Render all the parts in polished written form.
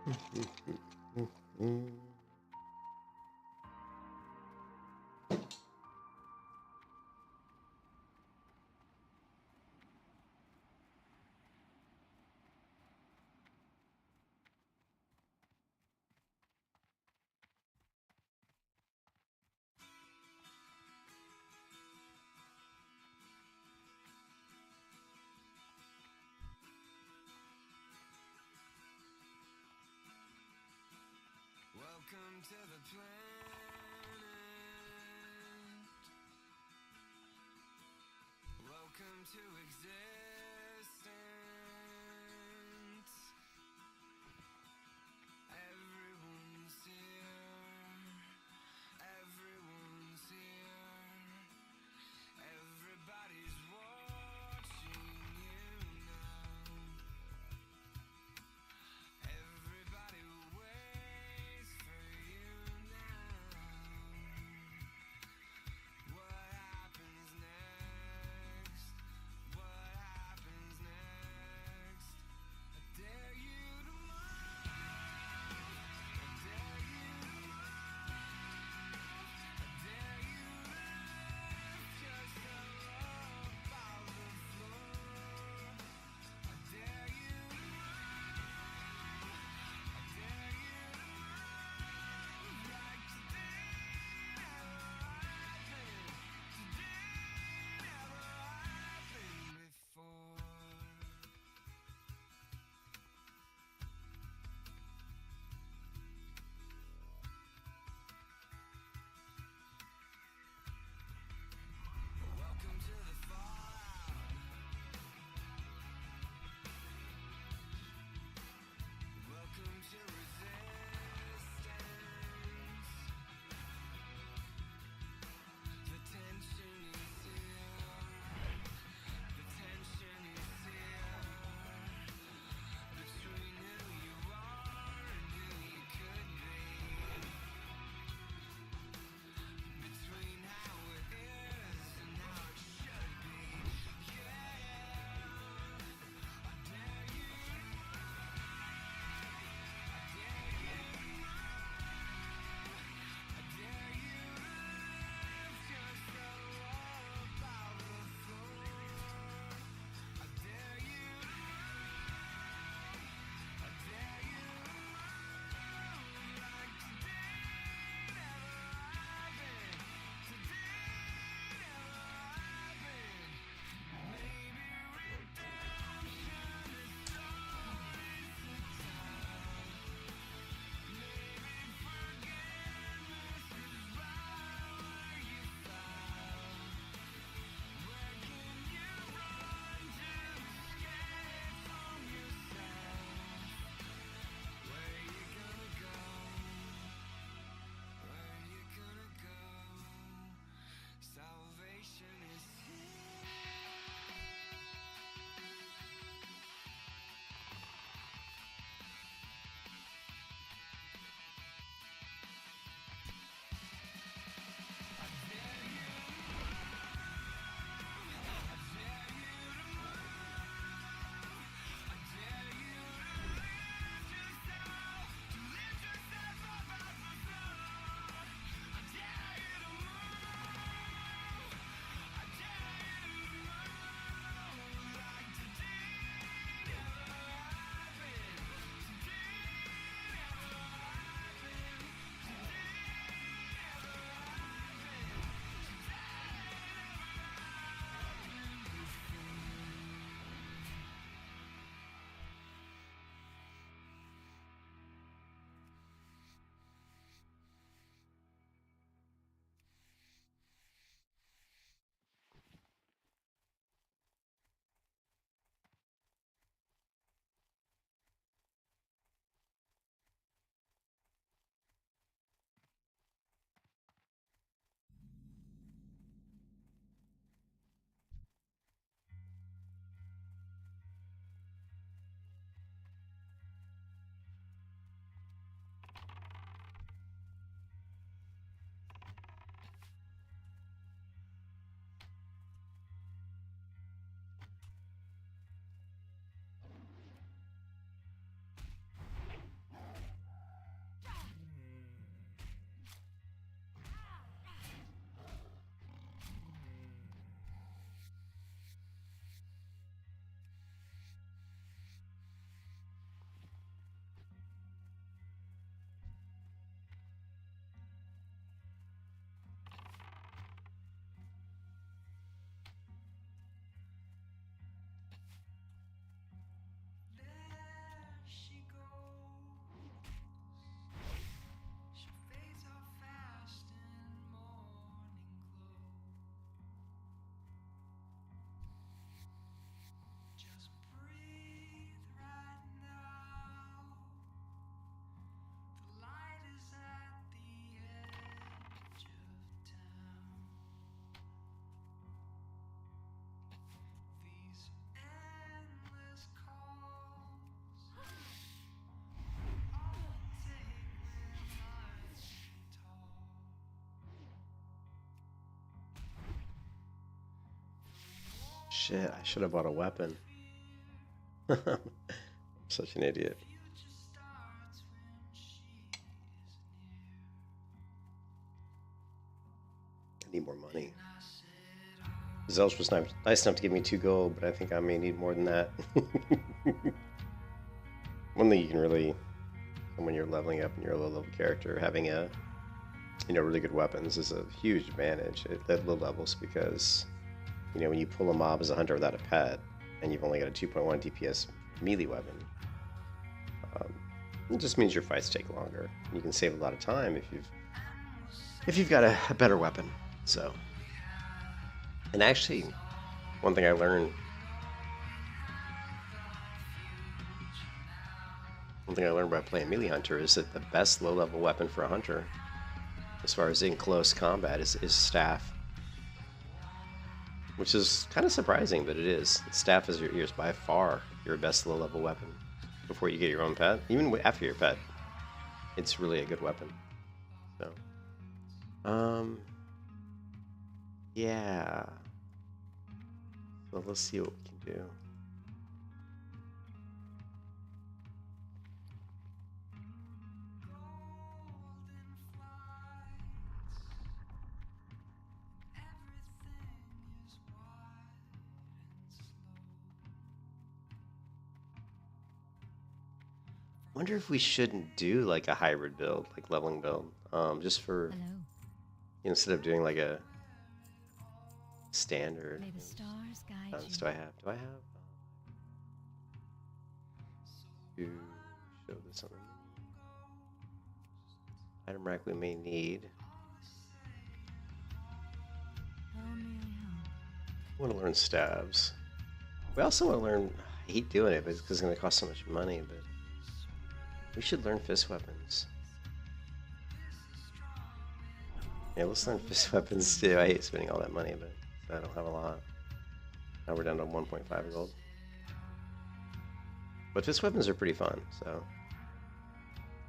Welcome to the planet. Welcome to existence. Everyone's here. Everyone's here. Everybody's watching you now. Everybody waits for you now. What happens next? What shit, I should have bought a weapon. I'm such an idiot. I need more money. Zelch was nice enough to give me 2 gold, but I think I may need more than that. One thing you can really, when you're leveling up and you're a low-level character, having a, really good weapons is a huge advantage at low levels because, when you pull a mob as a hunter without a pet, and you've only got a 2.1 DPS melee weapon, it just means your fights take longer. You can save a lot of time if you've got a better weapon. So, and actually, one thing I learned by playing melee hunter is that the best low-level weapon for a hunter, as far as in close combat, is staff. Which is kind of surprising, but it is. Staff is by far your best low-level weapon before you get your own pet. Even after your pet, it's really a good weapon. So, yeah. So let's see what we can do. Wonder if we shouldn't do like a hybrid build, like leveling build, just for instead of doing like a standard. May the stars guide you. Do I have to show this on the item rack we may need? How may I help? I want to learn stabs. We also want to learn. I hate doing it, but it's because it's going to cost so much money. But we should learn fist weapons. Yeah, let's learn fist weapons too. I hate spending all that money, but I don't have a lot. Now we're down to 1.5 gold. But fist weapons are pretty fun, so.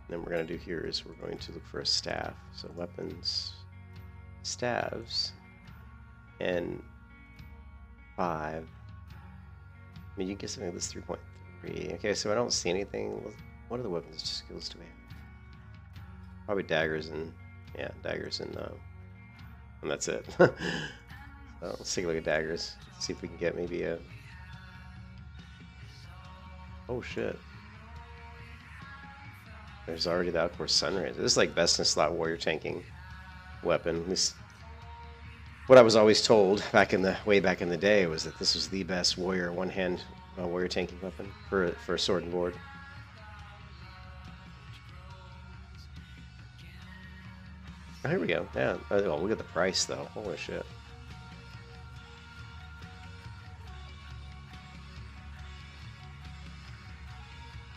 Then what we're going to do here is we're going to look for a staff. So weapons, staves, and 5. I mean, you can get something like this 3.3. Okay, so I don't see anything. What other weapons skills do we have? Probably daggers and that's it. So let's take a look at daggers. See if we can get maybe a. Oh shit! There's already the outdoor sunrise. This is like best in slot warrior tanking weapon. At least what I was always told way back in the day was that this was the best one-hand warrior tanking weapon for a sword and board. Oh, here we go. Yeah. Oh, look at the price though. Holy shit.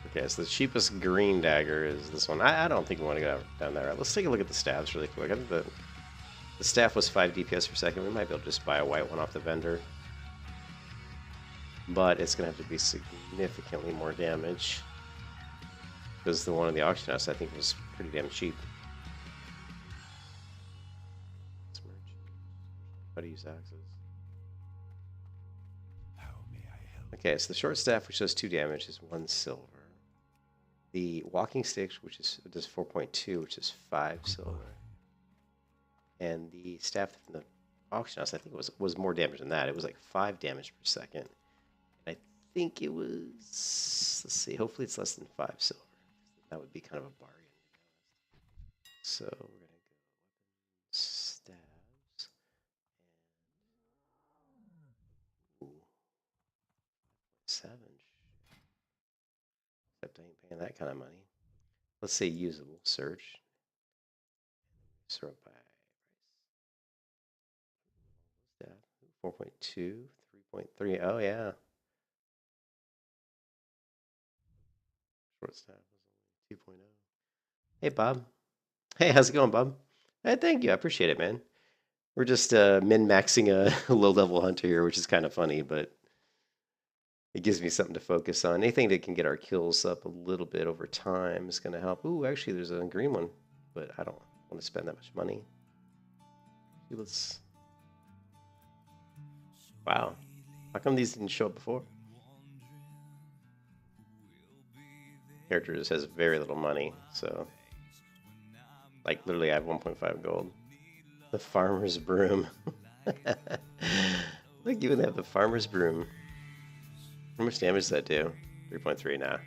Okay, so the cheapest green dagger is this one. I don't think we want to go down that route. Let's take a look at the staffs really quick. I think the staff was 5 DPS per second. We might be able to just buy a white one off the vendor. But it's going to have to be significantly more damage. Because the one in the auction house I think was pretty damn cheap. How to use axes. How may I help? Okay, so the short staff, which does 2 damage, is 1 silver. The walking stick, which does 4.2, which is 5 silver. And the staff from the auction house, I think it was more damage than that. It was like 5 damage per second. And I think it was, let's see, hopefully it's less than 5 silver. That would be kind of a bargain. So we're going to go staff. 7. Except I ain't paying that kind of money. Let's say usable. Search. Sort by price. 4.2, 3.3. Oh yeah. Short staff was only 2.0. Hey Bob. Hey, how's it going, Bob? Hey, thank you. I appreciate it, man. We're just min-maxing a low-level hunter here, which is kind of funny, but it gives me something to focus on. Anything that can get our kills up a little bit over time is going to help. Ooh, actually, there's a green one, but I don't want to spend that much money. Let's. Wow. How come these didn't show up before? Character just has very little money, so like literally I have 1.5 gold. The farmer's broom. Like you would have the farmer's broom. How much damage does that do? 3.3 now.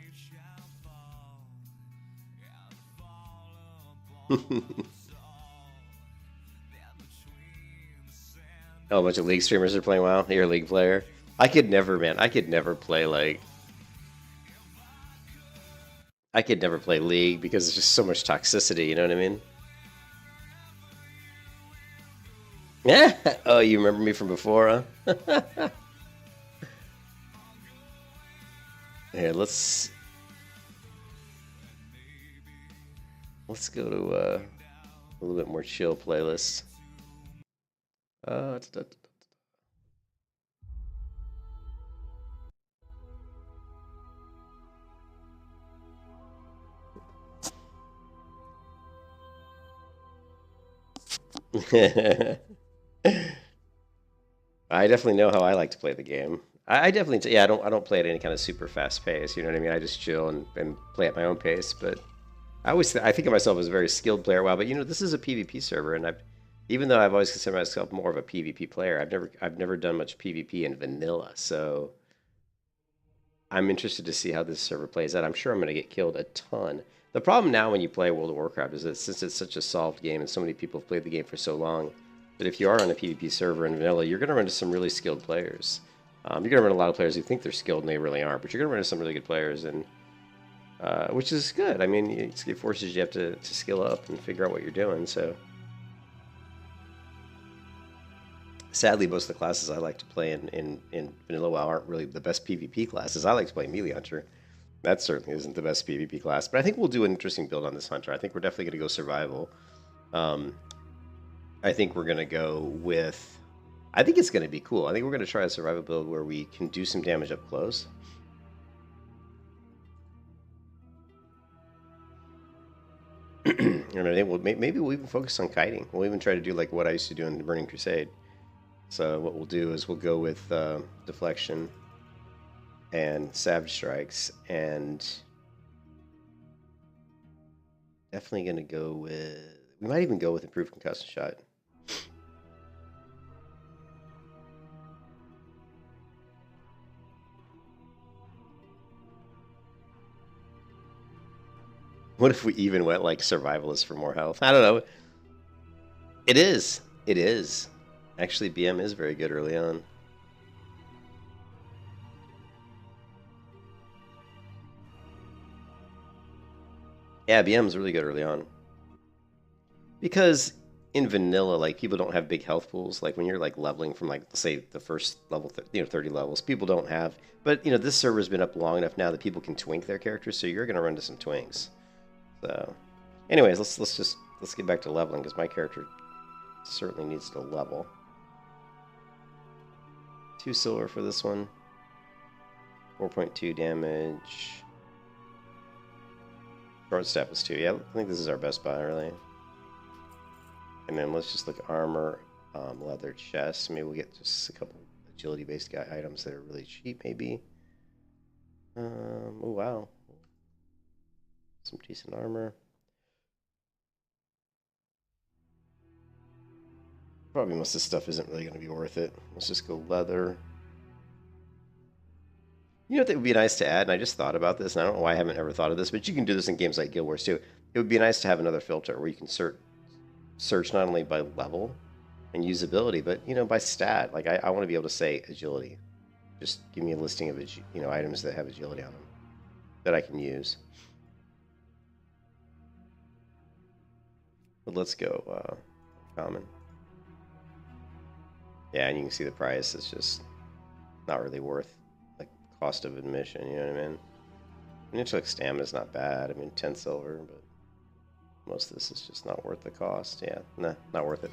Oh, a bunch of League streamers are playing WoW. You're a League player. I could never, man. I could never play like. I could never play League because there's just so much toxicity. You know what I mean? Yeah. Oh, you remember me from before, huh? Here, let's go to a little bit more chill playlist. I definitely know how I like to play the game. I definitely, yeah, I don't play at any kind of super fast pace. You know what I mean? I just chill and play at my own pace. But I think of myself as a very skilled player. Wow, but you know, this is a PvP server, and even though I've always considered myself more of a PvP player, I've never done much PvP in vanilla. So I'm interested to see how this server plays out. I'm sure I'm going to get killed a ton. The problem now when you play World of Warcraft is that since it's such a solved game and so many people have played the game for so long, that if you are on a PvP server in vanilla, you're going to run into some really skilled players. You're going to run a lot of players who think they're skilled and they really aren't, but you're going to run into some really good players, and which is good. I mean, it forces you have to skill up and figure out what you're doing. So, sadly, most of the classes I like to play in vanilla WoW aren't really the best PvP classes. I like to play Melee Hunter. That certainly isn't the best PvP class, but I think we'll do an interesting build on this Hunter. I think we're definitely going to go survival. I think we're going to go with... I think it's going to be cool. I think we're going to try a survival build where we can do some damage up close. And I think maybe we'll even focus on kiting. We'll even try to do like what I used to do in the Burning Crusade. So what we'll do is we'll go with deflection and savage strikes, and definitely going to go with... We might even go with improved concussion shot. What if we even went like survivalist for more health? I don't know. It is. It is. Actually, BM is very good early on. Yeah, BM is really good early on. Because in vanilla, like, people don't have big health pools. Like, when you're, like, leveling from, like, say, the first level, 30 levels, people don't have... But, you know, this server's been up long enough now that people can twink their characters, so you're going to run into some twinks. So, anyways, let's get back to leveling, because my character certainly needs to level. 2 silver for this one. 4.2 damage. Short staff is 2. Yeah, I think this is our best buy, really. And then let's just look at armor, leather chest. Maybe we'll get just a couple agility-based items that are really cheap, maybe. Oh, wow. Some decent armor. Probably most of this stuff isn't really going to be worth it. Let's just go leather. You know what would be nice to add, and I just thought about this, and I don't know why I haven't ever thought of this, but you can do this in games like Guild Wars too. It would be nice to have another filter where you can search not only by level and usability, but, you know, by stat. Like, I want to be able to say agility. Just give me a listing of, you know, items that have agility on them that I can use. But let's go common. Yeah, and you can see the price is just not really worth like cost of admission, you know what I mean? Initial stamina is not bad. I mean, 10 silver, but most of this is just not worth the cost. Yeah, nah, not worth it.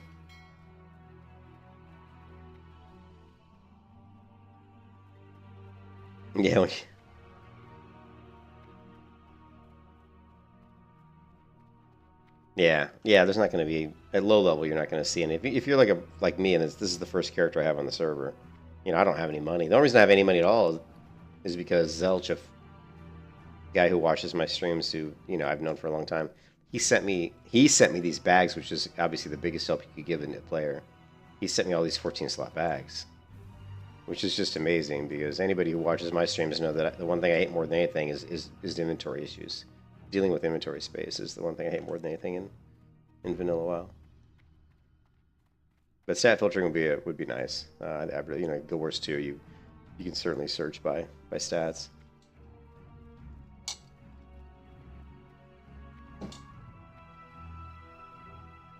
Yeah. Yeah, there's not going to be... At low level, you're not going to see any. If you're like me, and this is the first character I have on the server, You know, I don't have any money. The only reason I have any money at all is because Zelch, a guy who watches my streams, who I've known for a long time, he sent me these bags, which is obviously the biggest help you could give a new player. He sent me all these 14 slot bags, which is just amazing because anybody who watches my streams know that the one thing I hate more than anything is inventory issues. Dealing with inventory space is the one thing I hate more than anything in vanilla WoW. But stat filtering would be nice. Guild Wars 2, you can certainly search by stats.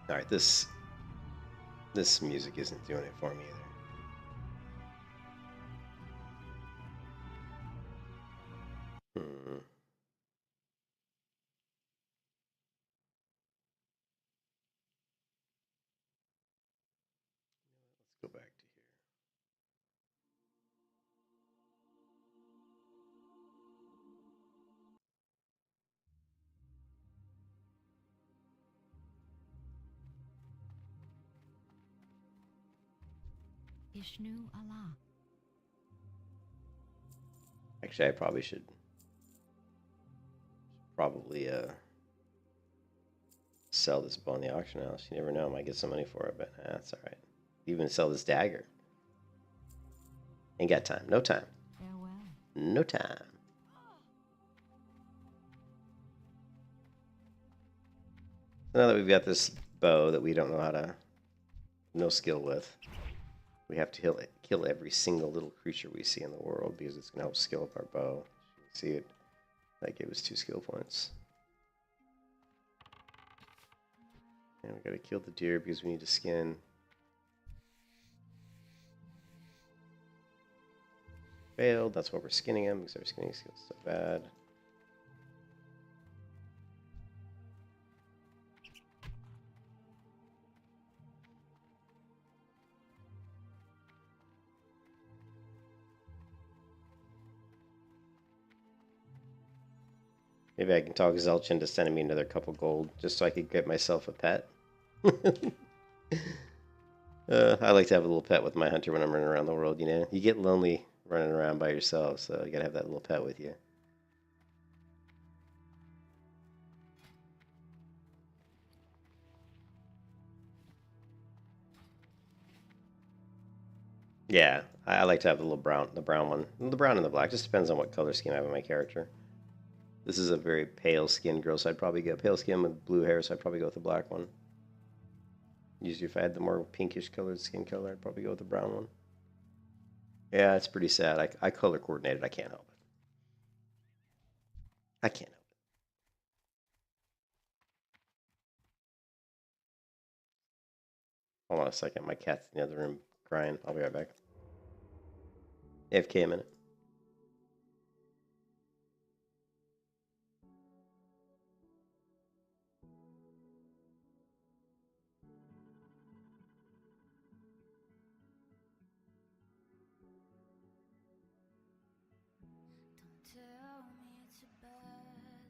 All right, this music isn't doing it for me either. Let's go back to here. Ishnu Allah. Actually, I probably should sell this bow in the auction house. You never know, I might get some money for it, but that's all right. Even sell this dagger. Ain't got time. No time. Farewell. No time. Now that we've got this bow that we don't know no skill with, we have to kill every single little creature we see in the world because it's going to help skill up our bow. You can see it. That gave us 2 skill points. And we got to kill the deer because we need to skin. Failed. That's why we're skinning him because our skinning skill's so bad. Maybe I can talk Zelch into sending me another couple gold just so I could get myself a pet. I like to have a little pet with my hunter when I'm running around the world, you know? You get lonely running around by yourself, so you gotta have that little pet with you. Yeah, I like to have the brown one. The brown and the black, just depends on what color scheme I have in my character. This is a very pale skinned girl, so I'd probably go pale skin with blue hair, so I'd probably go with the black one. Usually if I had the more pinkish colored skin color, I'd probably go with the brown one. Yeah, it's pretty sad. I color coordinated. I can't help it. I can't help it. Hold on a second. My cat's in the other room crying. I'll be right back. AFK a minute. Tell me it's a bad thing.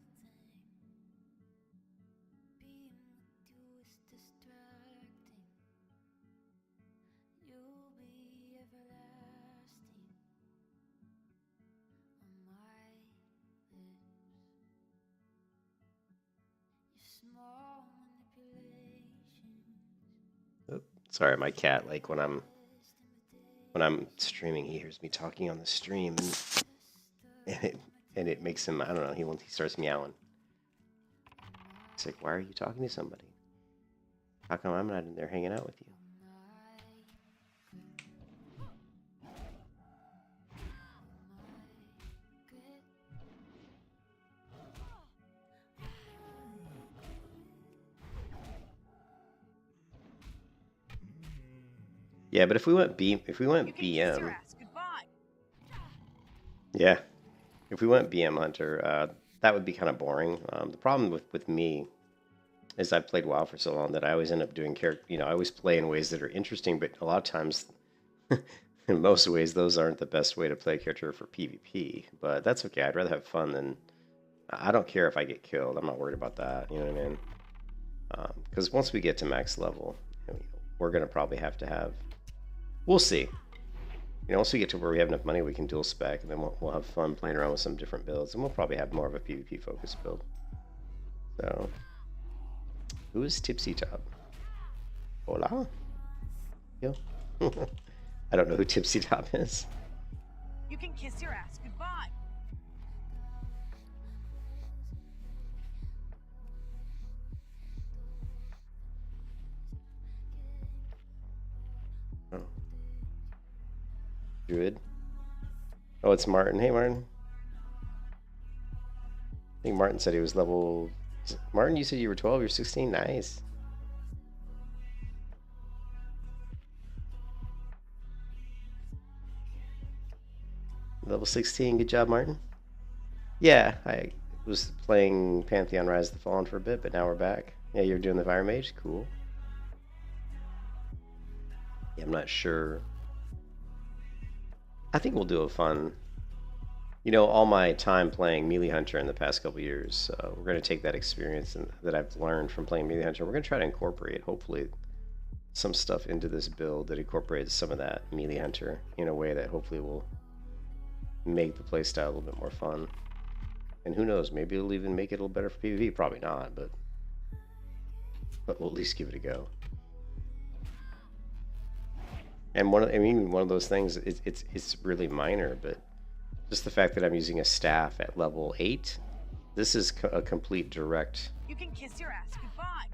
Being with you is distracting. You'll be everlasting on my lips. Your small manipulations. Oh, sorry, my cat. Like when I'm streaming, he hears me talking on the stream, and it makes him, I don't know, he starts meowing. It's like, why are you talking to somebody? How come I'm not in there hanging out with you? Yeah, but if we went BM, yeah, if we went BM Hunter, that would be kind of boring. The problem with me is I've played WoW for so long that I always end up doing character. I always play in ways that are interesting, but a lot of times, in most ways, those aren't the best way to play a character for PvP. But that's okay. I'd rather have fun than. I don't care if I get killed. I'm not worried about that. You know what I mean? Because once we get to max level, we're gonna probably have to have. We'll see. You know, once we get to where we have enough money, we can dual spec, and then we'll have fun playing around with some different builds, and we'll probably have more of a PvP focused build. So, who is Tipsy Top? Hola? Yo. I don't know who Tipsy Top is. You can kiss your ass goodbye. Oh. Druid. Oh, it's Martin. Hey, Martin. I think Martin said he was level... Martin, you said you were 12, you're 16? Nice. Level 16, good job, Martin. Yeah, I was playing Pantheon Rise of the Fallen for a bit, but now we're back. Yeah, you're doing the Fire Mage? Cool. Yeah, I'm not sure. I think we'll do a fun... You know, all my time playing Melee Hunter in the past couple years, we're going to take that experience that I've learned from playing Melee Hunter. We're going to try to incorporate, hopefully, some stuff into this build that incorporates some of that Melee Hunter in a way that hopefully will make the playstyle a little bit more fun. And who knows, maybe it'll even make it a little better for PvP. Probably not, but we'll at least give it a go. And one of those things, it's really minor, but just the fact that I'm using a staff at level 8, this is a complete direct. You can kiss your ass goodbye.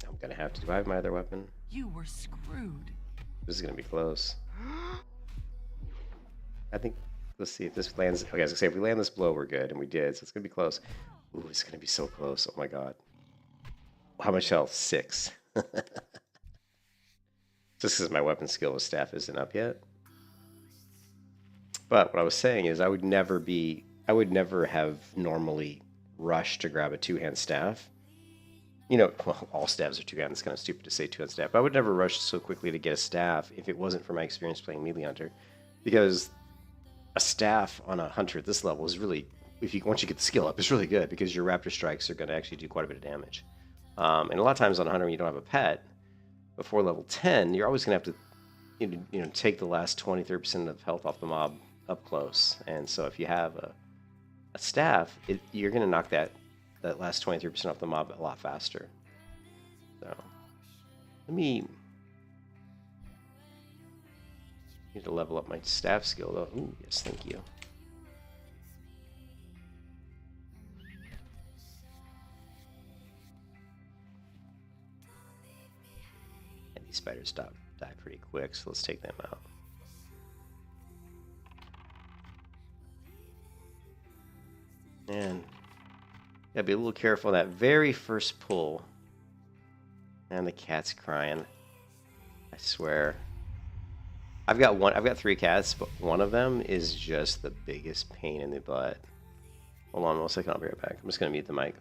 I'm gonna have to. Do I have my other weapon? You were screwed. This is gonna be close. I think. Let's see if this lands. Okay, I was gonna say if we land this blow, we're good, and we did. So it's gonna be close. Ooh, it's gonna be so close. Oh my god. How much health? 6. Just because my weapon skill with staff isn't up yet. But what I was saying is I would never have normally rushed to grab a 2-hand staff. You know, well, all staffs are 2-hand. It's kind of stupid to say 2-hand staff. But I would never rush so quickly to get a staff if it wasn't for my experience playing Melee Hunter. Because a staff on a hunter at this level is really, once you get the skill up, it's really good because your raptor strikes are going to actually do quite a bit of damage. And a lot of times on a hunter when you don't have a pet, before level 10, you're always going to have to take the last 20-30% of health off the mob up close. And so if you have a staff, you're going to knock that last 23% off the mob a lot faster. So let me need to level up my staff skill though. Ooh, yes, thank you. And these spiders die pretty quick, so let's take them out. And gotta be a little careful on that very first pull. And the cat's crying. I swear. I've got 3 cats, but one of them is just the biggest pain in the butt. Hold on 1 second, I'll be right back. I'm just gonna mute the mic.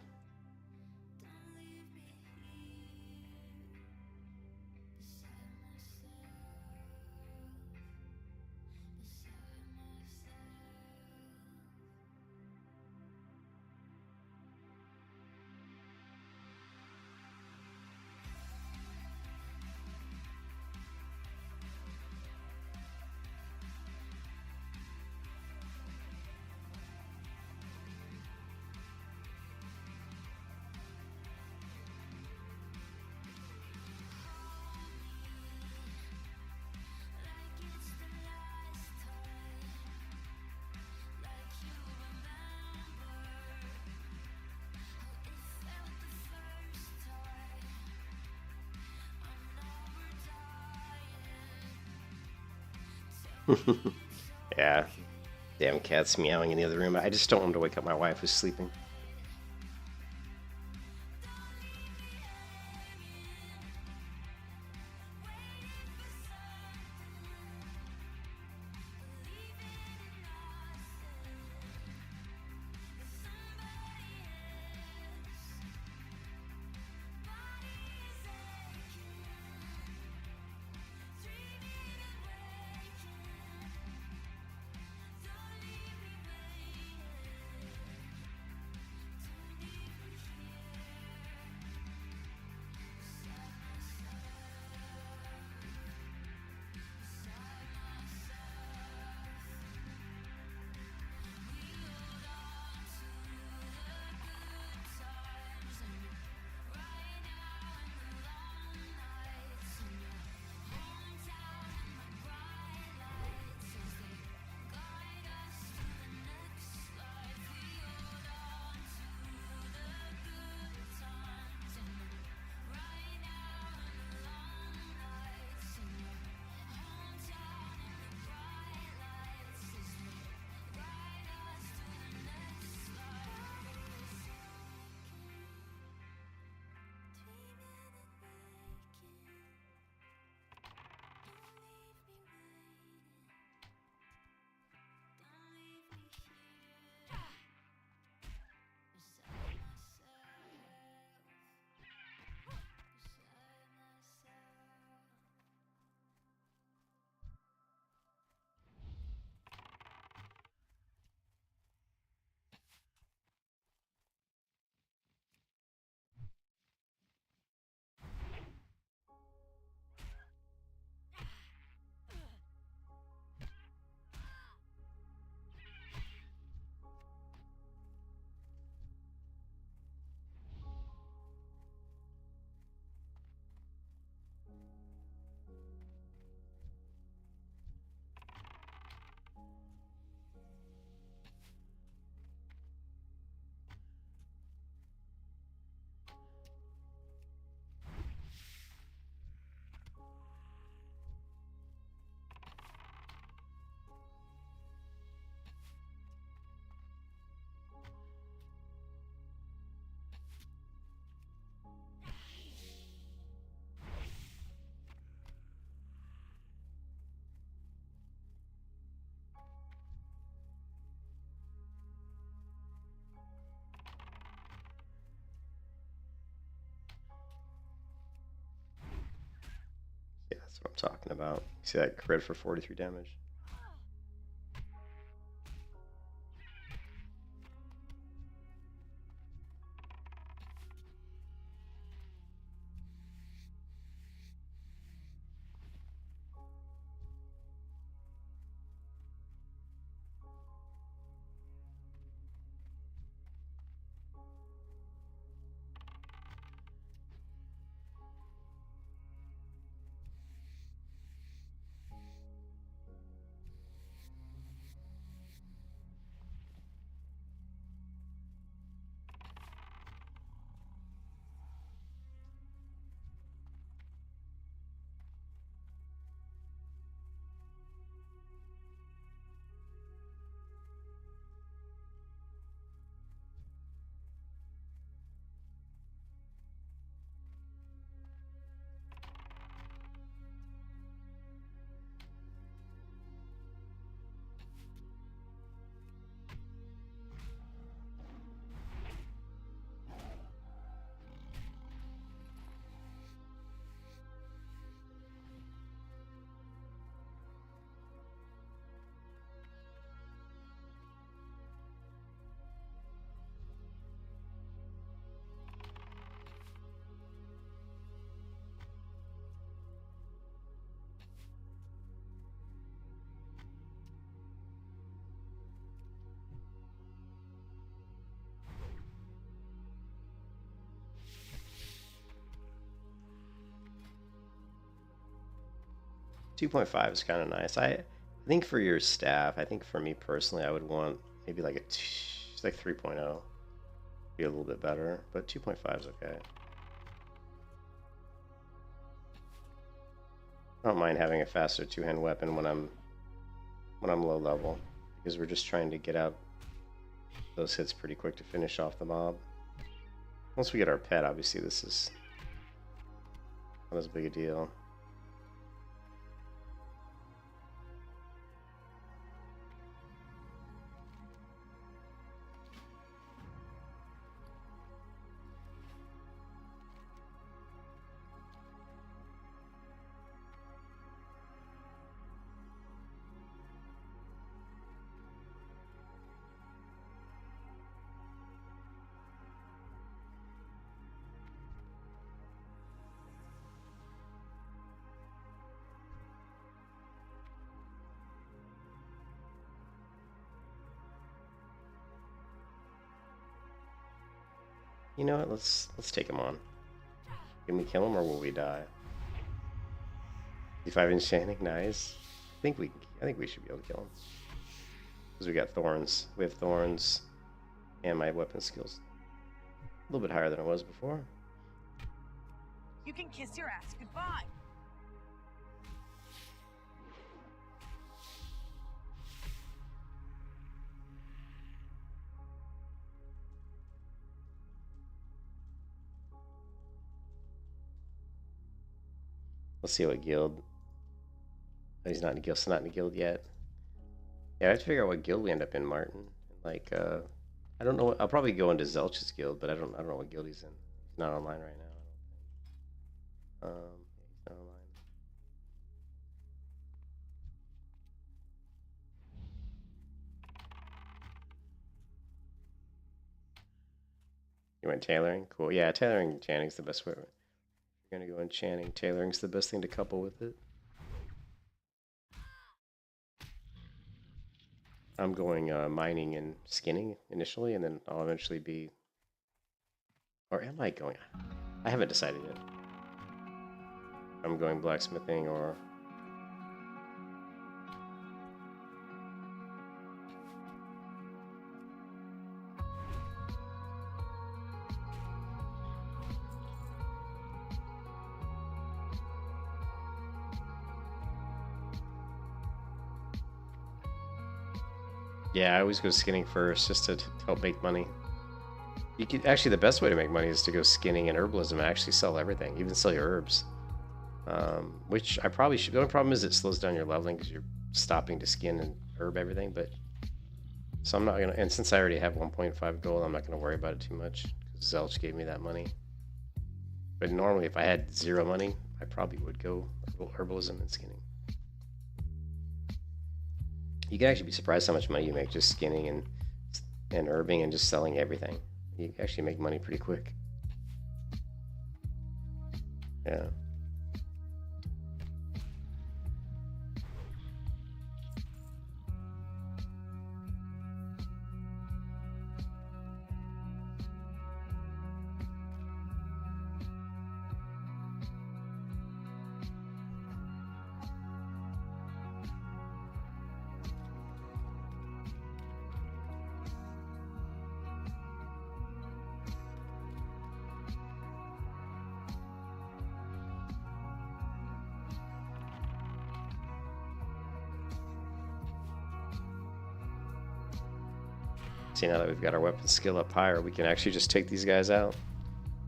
Yeah. Damn cat's meowing in the other room. I just don't want to wake up my wife who's sleeping. That's what I'm talking about. See that crit for 43 damage? .5 is kind of nice. I think for your staff, I think for me personally, I would want maybe like like 3.0. Be a little bit better, but 2.5 is okay. I don't mind having a faster two-hand weapon when I'm low level, because we're just trying to get out those hits pretty quick to finish off the mob. Once we get our pet, obviously this is not as big a deal. You know what? Let's take him on. Can we kill him or will we die? 55 enchanting, nice. I think we should be able to kill him. Because we got thorns. We have thorns, and my weapon skills a little bit higher than it was before. You can kiss your ass goodbye. Let's see what guild. Oh, he's not in a guild. Still not in a guild yet. Yeah, I have to figure out what guild we end up in, Martin. Like, I don't know. I'll probably go into Zelch's guild, but I don't know what guild he's in. He's not online right now. He's not online. You went tailoring? Cool. Yeah, tailoring and enchanting's the best way. If you're gonna go enchanting, tailoring's the best thing to couple with it. I'm going mining and skinning initially, and then I'll eventually be... Or am I going... I haven't decided yet. I'm going blacksmithing or... Yeah, I always go skinning first, just to help make money. You could actually, the best way to make money is to go skinning and herbalism and actually sell everything, even sell your herbs. Which I probably should. The only problem is it slows down your leveling because you're stopping to skin and herb everything. But so I'm not gonna. And since I already have 1.5 gold, I'm not gonna worry about it too much because Zelch gave me that money. But normally, if I had 0 money, I probably would go herbalism and skinning. You can actually be surprised how much money you make just skinning and herbing and just selling everything. You can actually make money pretty quick. Yeah. See, now that we've got our weapon skill up higher, we can actually just take these guys out.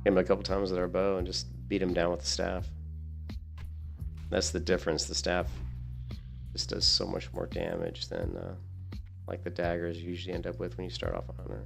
Hit them a couple times with our bow and just beat them down with the staff. That's the difference. The staff just does so much more damage than like the daggers you usually end up with when you start off a hunter.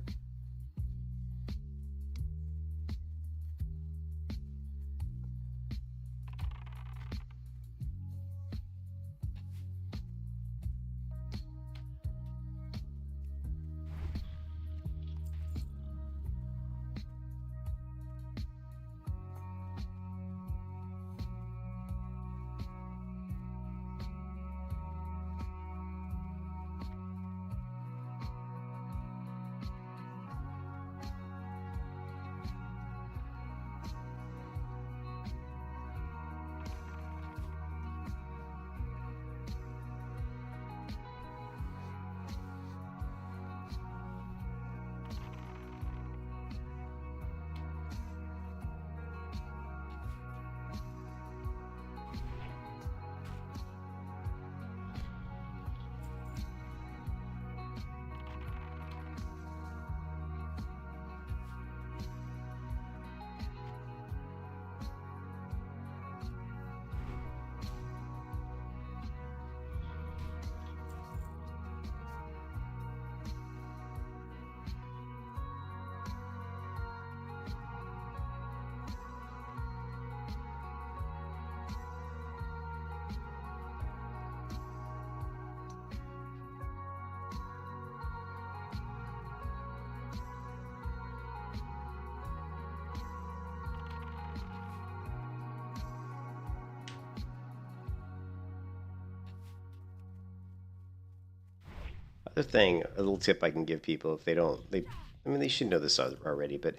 Other thing, a little tip I can give people if they don't, I mean, they should know this already, but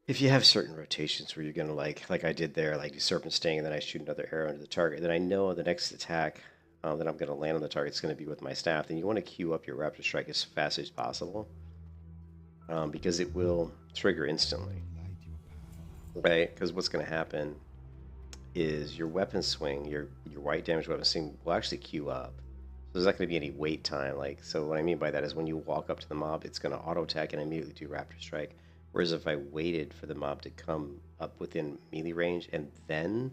if you have certain rotations where you're going to like I did there, like do serpent sting and then I shoot another arrow into the target, then I know the next attack that I'm going to land on the target is going to be with my staff, then you want to queue up your Raptor Strike as fast as possible because it will trigger instantly, right? Because what's going to happen is your weapon swing, your white damage weapon swing will actually queue up. So there's not going to be any wait time. Like, so what I mean by that is when you walk up to the mob, it's going to auto attack and immediately do Raptor Strike. Whereas if I waited for the mob to come up within melee range and then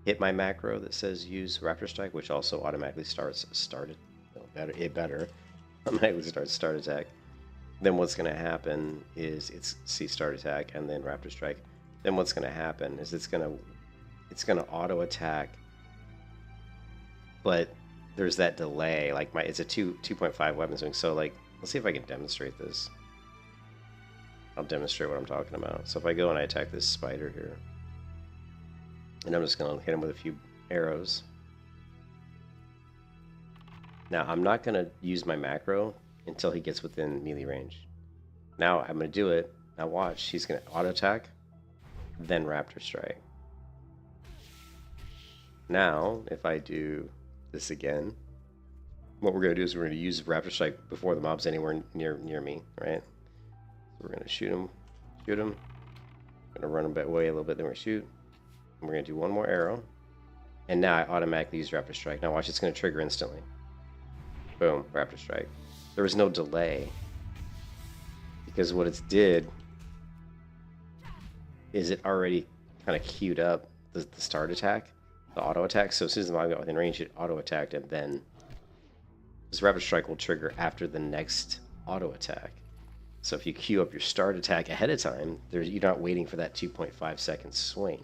hit my macro that says use Raptor Strike, which also automatically automatically starts start attack, then what's going to happen is it's start attack and then Raptor Strike. Then what's going to happen is it's going to auto attack, but there's that delay. Like it's a 2.5 weapon swing. So like, let's see if I can demonstrate this. I'll demonstrate what I'm talking about. So if I go and I attack this spider here, and I'm just going to hit him with a few arrows. Now I'm not going to use my macro until he gets within melee range. Now I'm going to do it. Now watch, he's going to auto attack, then Raptor Strike. Now if I do this again, what we're going to do is we're going to use Raptor Strike before the mob's anywhere near me, right? So we're going to shoot him. I'm going to run him away a little bit, then we're going to shoot. And we're going to do one more arrow. And now I automatically use Raptor Strike. Now watch, it's going to trigger instantly. Boom, Raptor Strike. There was no delay. Because what it's did is it already kind of queued up the start attack, the auto attack. So as soon as the mob got within range, it auto attacked, and then this Raptor Strike will trigger after the next auto attack. So if you queue up your start attack ahead of time, you're not waiting for that 2.5 second swing.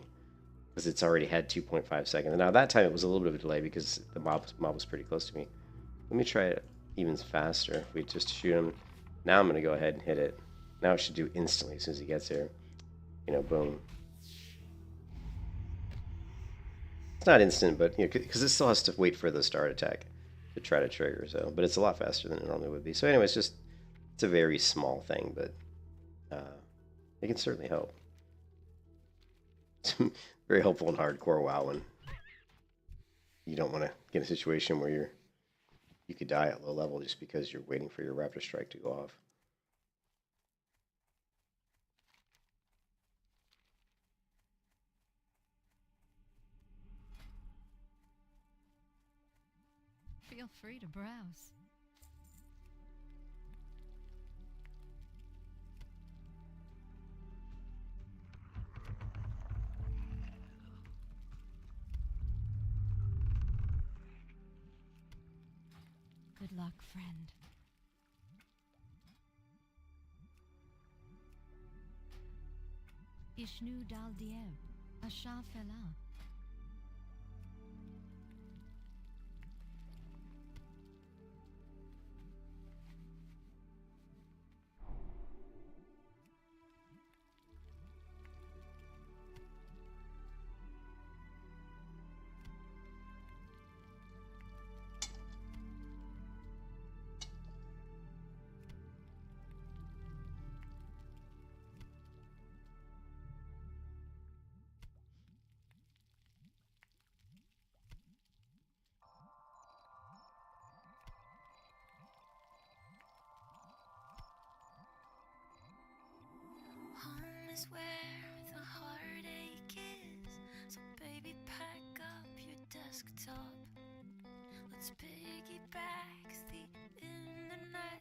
because it's already had 2.5 seconds. Now that time it was a little bit of a delay because the mob was pretty close to me. Let me try it even faster. If we just shoot him. Now I'm going to go ahead and hit it. Now it should do instantly as soon as he gets here. You know, boom. It's not instant, but you know, because it still has to wait for the start attack to try to trigger. So, but it's a lot faster than it normally would be. So, anyway, it's a very small thing, but it can certainly help. It's very helpful in hardcore WoW when you don't want to get in a situation where you could die at low level just because you're waiting for your raptor strike to go off. Feel free to browse. Good luck, friend. Ishnu dal dieb, Asha fela. Home is where the heartache is. So baby, pack up your desktop. Let's piggyback the internet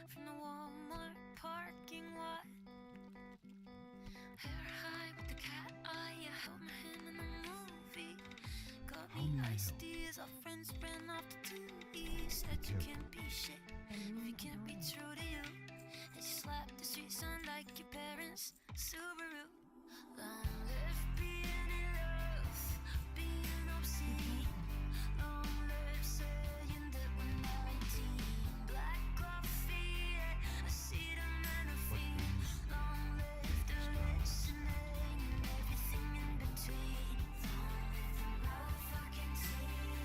from the Walmart parking lot. Hair high with the cat eye, I held my hand in the movie. Got me nice deals, our friends ran off to 2E. Said you can't be shit if you can't be true to you. And you slap the street sign like your parents' Subaru. Long live being in love, being obscene. Long live saying that we're 19. Black coffee, acetaminophen. Long live the listening and everything in between. Long live the motherfucking team.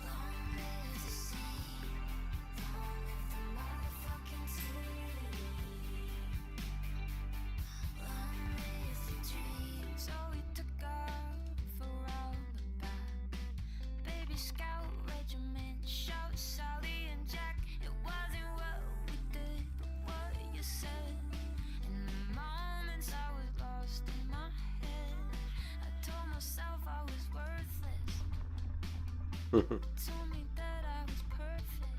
Long live the scene. Long live the motherfucking team. Long live the dream. So we took off around the back. Baby Scout Regiment, shout Sally and Jack. It wasn't what we did, but what you said. In the moments I was lost in my head, I told myself I was worthless. Told me that I was perfect.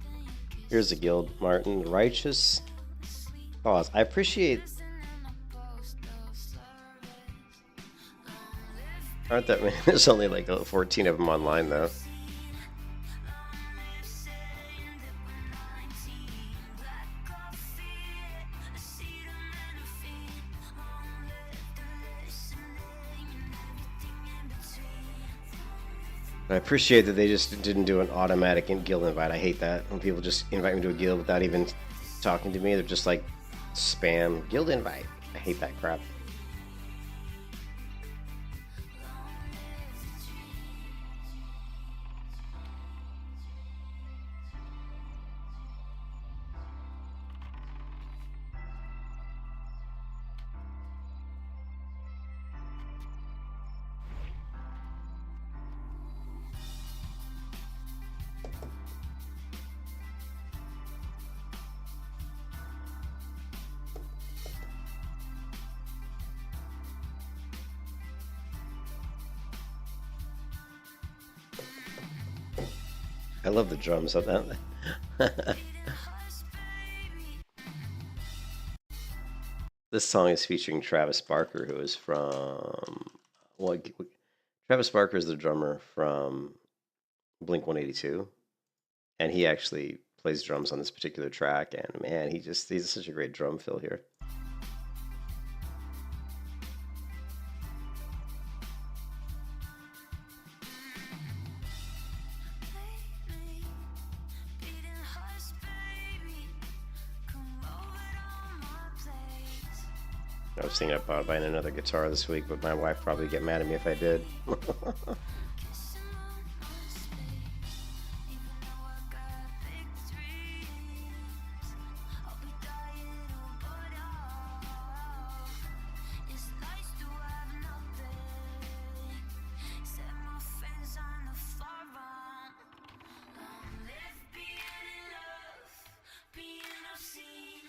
Then you kissed Here's a guild, Martin. Righteous Cause. I appreciate. Aren't that many? There's only like 14 of them online, though. I appreciate that they just didn't do an automatic guild invite. I hate that when people just invite me to a guild without even talking to me. They're just like spam guild invite. I hate that crap. I love the drums of that. This song is featuring Travis Barker, who is from... Well, Travis Barker is the drummer from Blink-182, and he actually plays drums on this particular track, and man, he's such a great drum fill here. I was thinking about buying another guitar this week, but my wife probably get mad at me if I did. Kissing on my space, even though I got big dreams. I'll be dying to put off. It's nice to have nothing. Set my friends on the forum. Long live being in love, being obscene.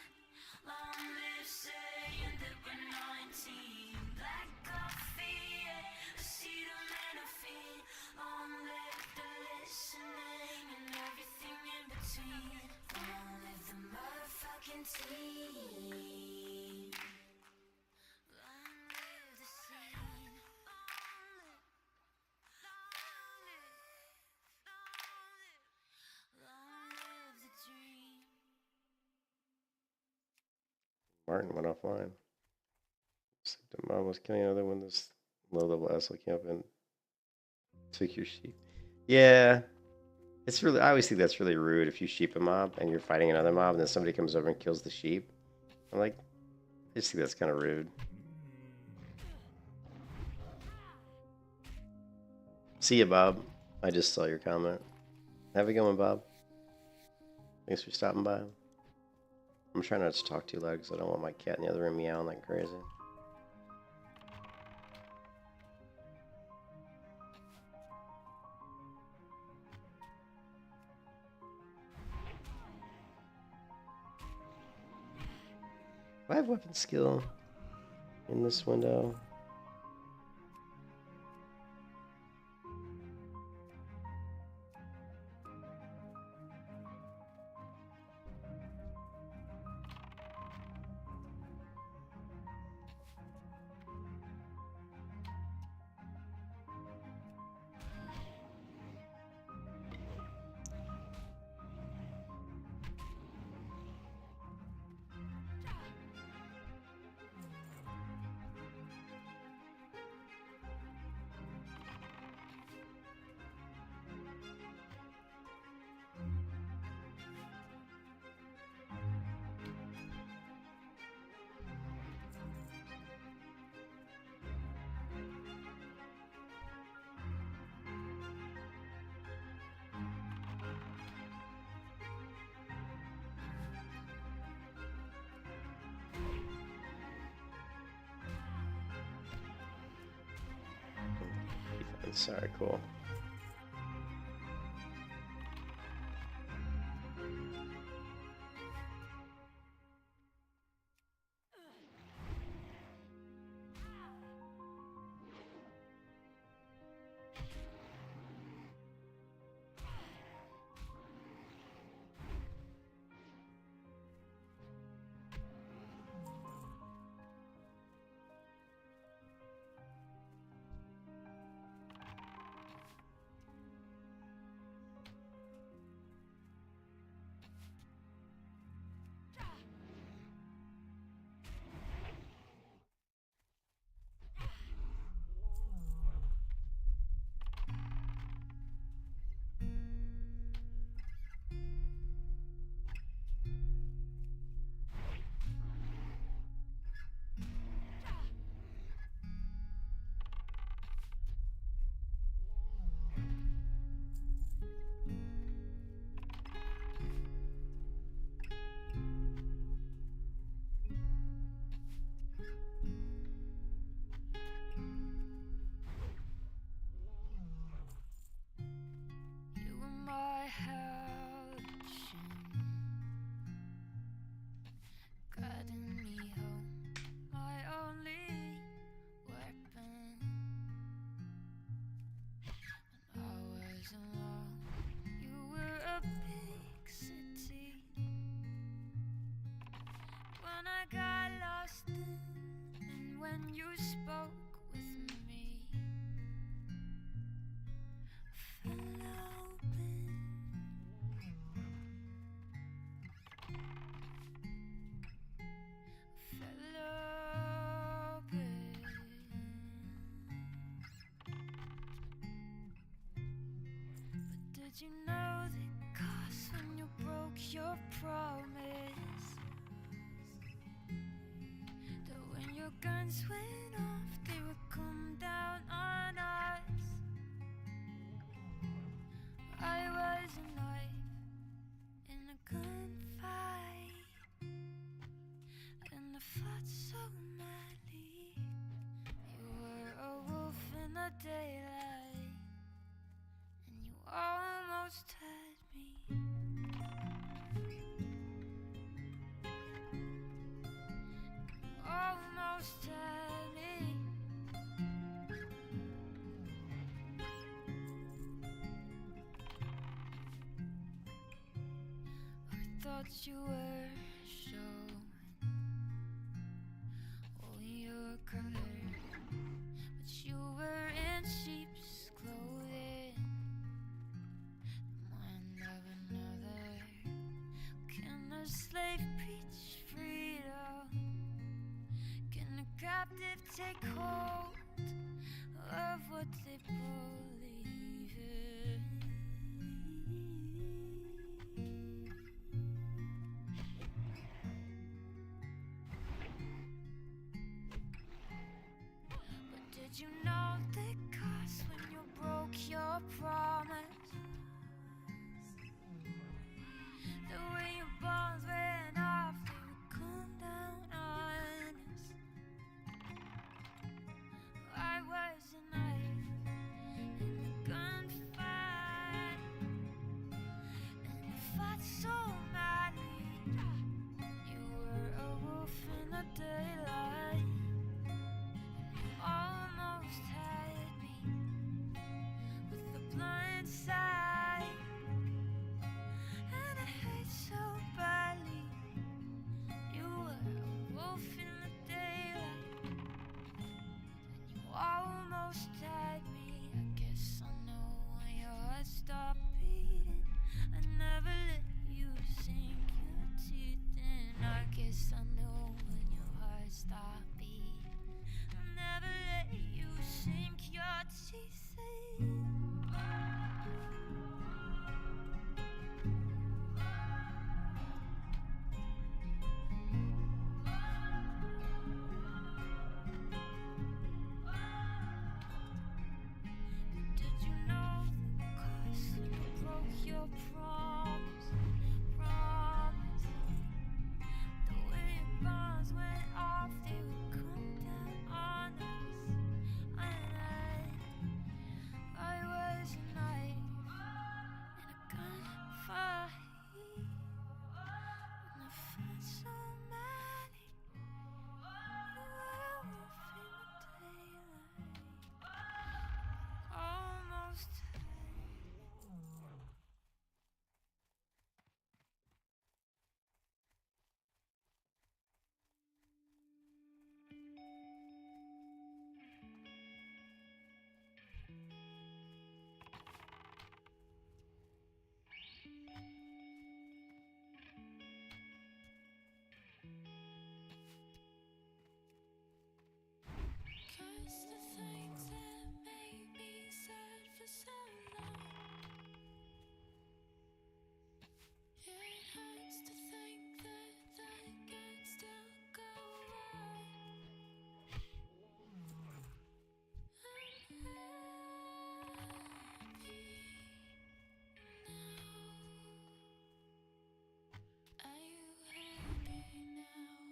Long live saying that we're 19. Black coffee, acetaminophen. Long live the listening and everything in between. Long live the motherfucking team. Long live the scene. Long live the dream. Martin went offline. The mom was killing another one. This low-level ass looking up and took your sheep. Yeah, it's really. I always think that's really rude if you sheep a mob and you're fighting another mob and then somebody comes over and kills the sheep. I'm like, I just think that's kind of rude. See ya, Bob. I just saw your comment. Have a good one, Bob. Thanks for stopping by. I'm trying not to talk too loud because I don't want my cat in the other room meowing like crazy. Do I have weapon skill in this window? Sorry, cool. You were my halcyon, guiding me home, my only weapon. When I was alone, you were a big city. When I got lost and when you spoke with me, fell open. Fell open. But did you know the cost when you broke your promise? That when you guns went off, they would come down on us. I was a knife in a gunfight, and I fought so madly. You were a wolf in the daylight, and you almost had me. Almost had me. I thought you were showing all your color, but you were in sheep's clothing, the mind of another. Can a slave preach freedom? Can a captive take hold of what they believe in? But did you know the cost when you broke your promise? The way your bones went off, they would come down on us. I was a knife in the gunfight, and I fought so madly. You were a wolf in the daylight, you almost had me with the blind side, and I hate so badly. You were a wolf in the daylight, you almost had me. I guess I know when your heart stopped beating. I never let you sink your teeth in. I guess I know when your heart stopped beating. I never let you sink your teeth in. Did you know the cost when you broke your promise? The way your bonds went off, they would come down on us. I was a knife in a gunfight, and I fought so many. You were a wolf in the daylight, almost had me. Cause the things that made me sad for so long, it hurts to think that that can still go on. I'm happy now. Are you happy now?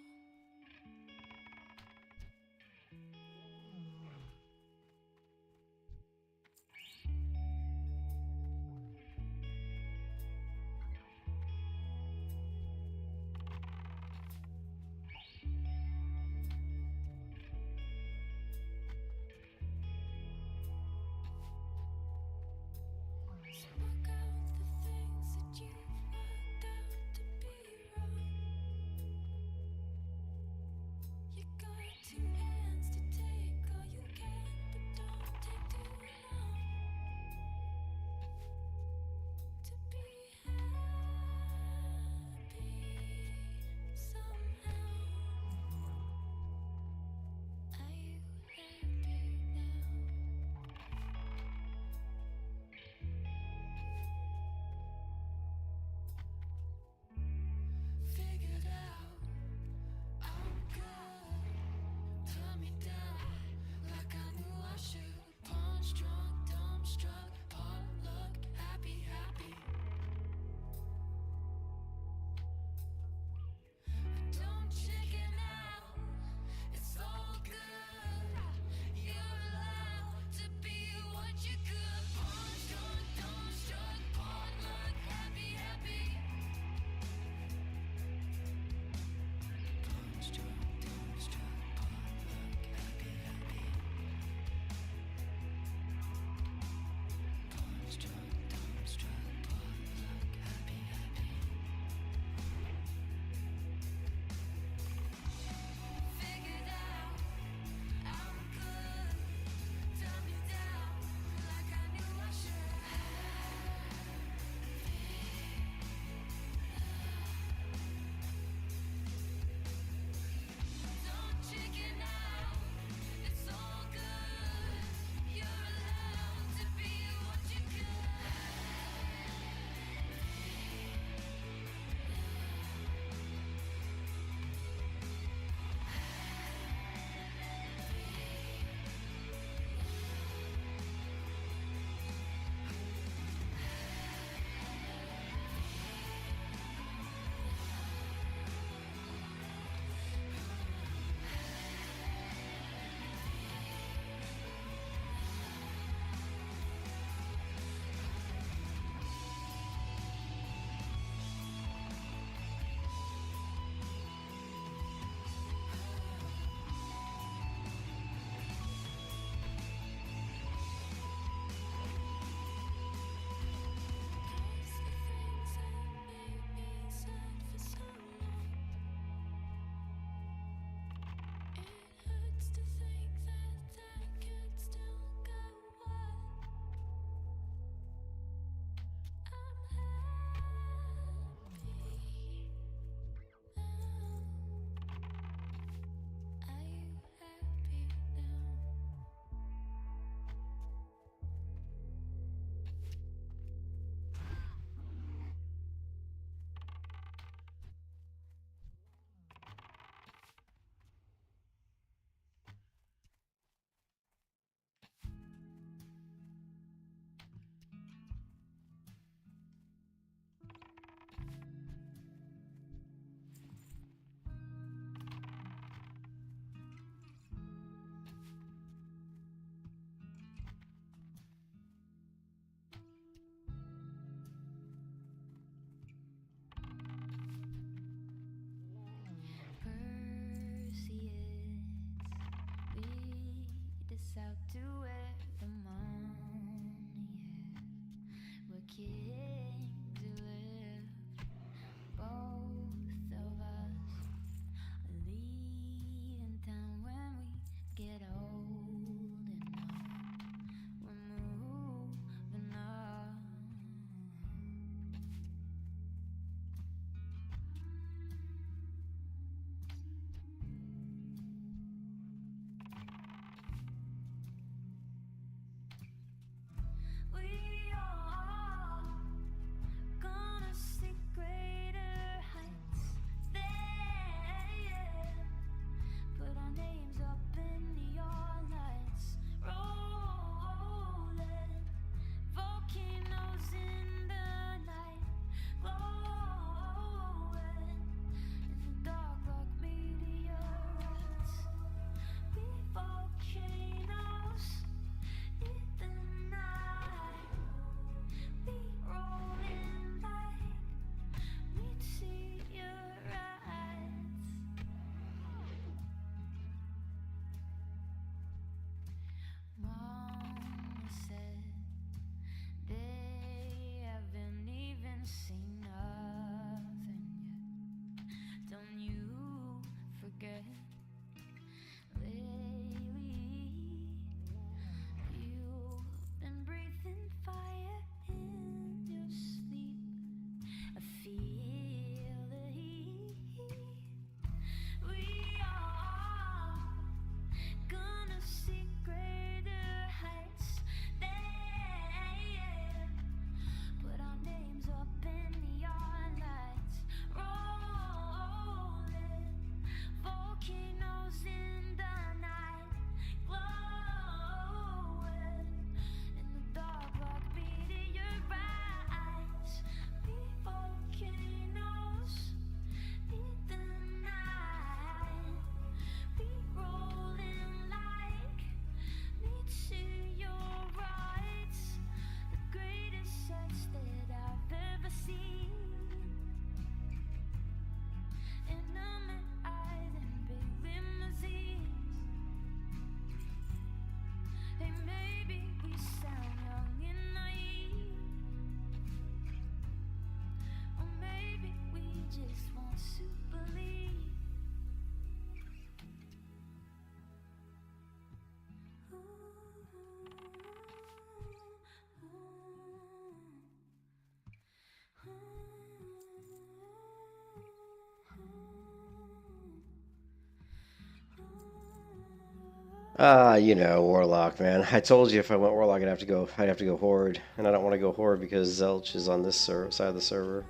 You know, Warlock, man. I told you if I went Warlock, I'd have to go Horde, and I don't want to go Horde because Zelch is on this side of the server.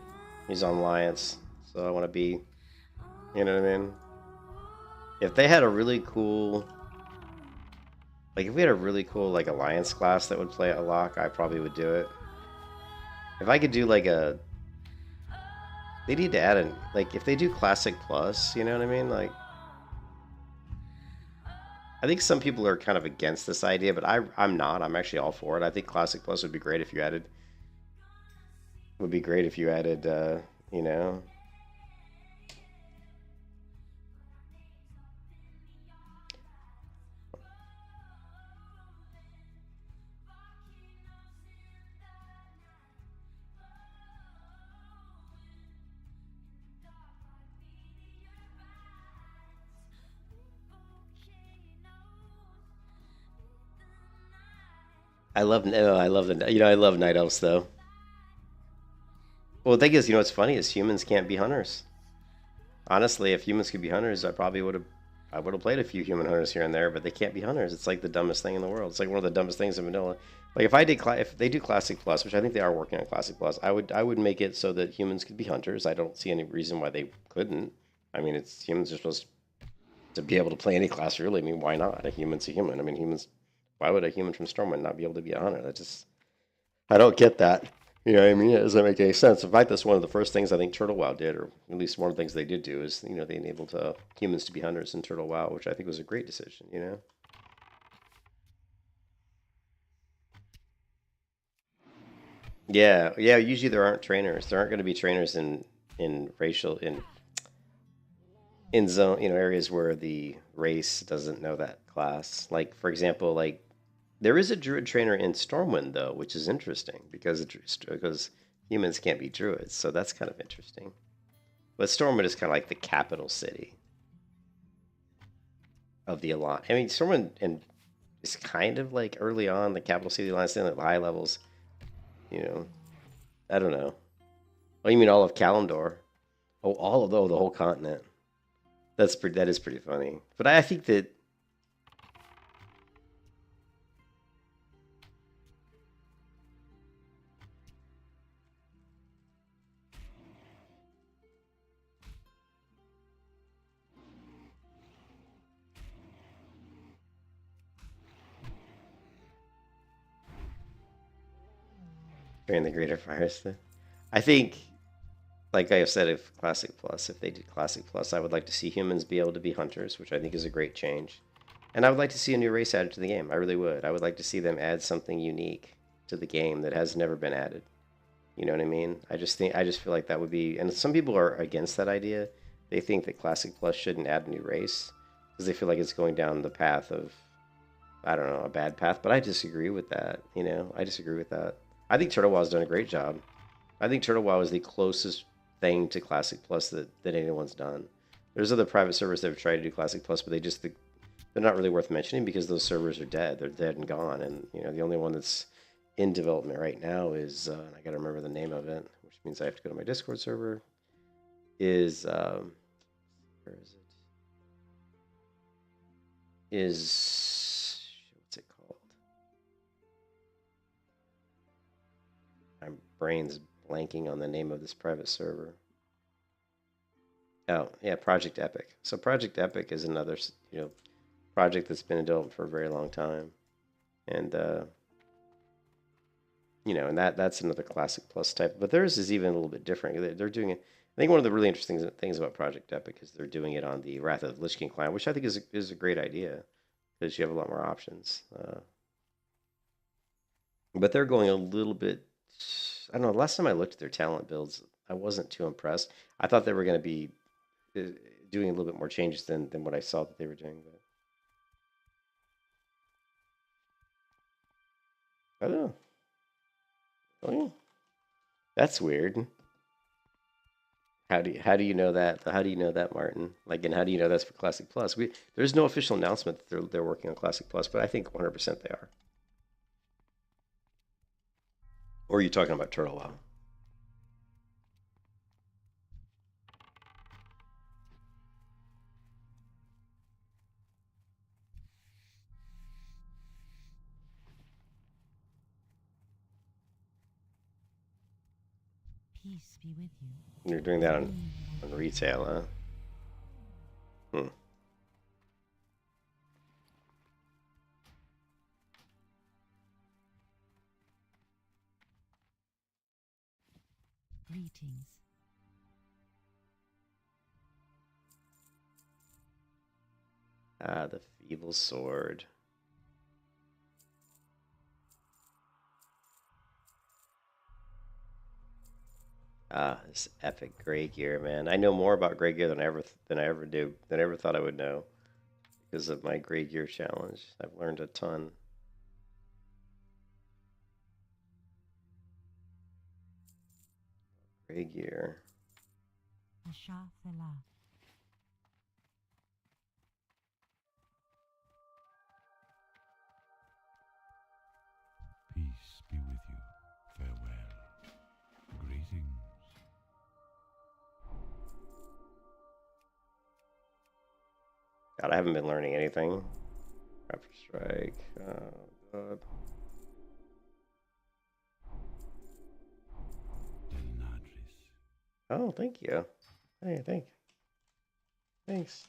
He's on Alliance, so I want to be, you know what I mean? If they had a really cool, like if we had a really cool like Alliance class that would play a lock, I probably would do it. If I could do like a, they need to add an, like if they do Classic Plus, you know what I mean? Like, I think some people are kind of against this idea, but I'm not. I'm actually all for it. I think Classic Plus would be great if you added, you know. I love the, you know, I love Night Elves though. Well, the thing is, you know, what's funny is humans can't be hunters. Honestly, if humans could be hunters, I would have played a few human hunters here and there, but they can't be hunters. It's like the dumbest thing in the world. It's like one of the dumbest things in vanilla. Like if they do Classic Plus, which I think they are working on Classic Plus, I would make it so that humans could be hunters. I don't see any reason why they couldn't. I mean, it's humans are supposed to be able to play any class really. I mean, why not? A human's a human. I mean, humans. Why would a human from Stormwind not be able to be a hunter? That just I don't get that. You know what I mean? It doesn't make any sense. In fact, that's one of the first things I think Turtle WoW did, or at least one of the things they did do, is you know they enabled humans to be hunters in Turtle WoW, which I think was a great decision. You know? Yeah, yeah. Usually there aren't trainers. There aren't going to be trainers in racial in zone areas where the race doesn't know that class. Like for example, like there is a druid trainer in Stormwind though, which is interesting because humans can't be druids, so that's kind of interesting. But Stormwind is kind of like the capital city of the Alliance. I mean, Stormwind and is kind of like early on the capital city of the Alliance, at the high levels. You know, I don't know. Oh, you mean all of Kalimdor? Oh, all of the whole continent. That is pretty funny. But I think that during the Greater Fires, I think, like I said, if Classic Plus, if they did Classic Plus, I would like to see humans be able to be hunters, which I think is a great change. And I would like to see a new race added to the game. I really would. I would like to see them add something unique to the game that has never been added. You know what I mean? I just feel like that would be, and some people are against that idea. They think that Classic Plus shouldn't add a new race because they feel like it's going down the path of, I don't know, a bad path. But I disagree with that. You know, I disagree with that. I think Turtle Wow's done a great job. I think Turtle Wow is the closest thing to Classic Plus that anyone's done. There's other private servers that have tried to do Classic Plus, but they're not really worth mentioning because those servers are dead. They're dead and gone. And you know, the only one that's in development right now is I gotta remember the name of it, which means I have to go to my Discord server. Is where is it? Is what's it called? My brain's blanking on the name of this private server. Oh yeah, Project Epic. So Project Epic is another project that's been in development for a very long time, and and that's another Classic Plus type. But theirs is even a little bit different. They're doing it. I think one of the really interesting things about Project Epic is they're doing it on the Wrath of the Lich King client, which I think is a great idea because you have a lot more options. But they're going a little bit. I don't know. Last time I looked at their talent builds, I wasn't too impressed. I thought they were going to be doing a little bit more changes than what I saw that they were doing. But I don't know. Oh yeah, that's weird. How do you know that? How do you know that, Martin? Like, and how do you know that's for Classic Plus? There's no official announcement that they're working on Classic Plus, but I think 100% they are. Or are you talking about Turtle WoW? Peace be with you. You're doing that on retail, huh? Hmm. Greetings. Ah, the feeble sword. Ah, this epic gray gear, man. I know more about gray gear than I ever thought I would know because of my gray gear challenge. I've learned a ton. Gray gear. Ashafela. Peace be with you. Farewell. Greetings. God, I haven't been learning anything. Raptor strike. Oh, God. Delnadris. Oh, thank you. Hey, thanks.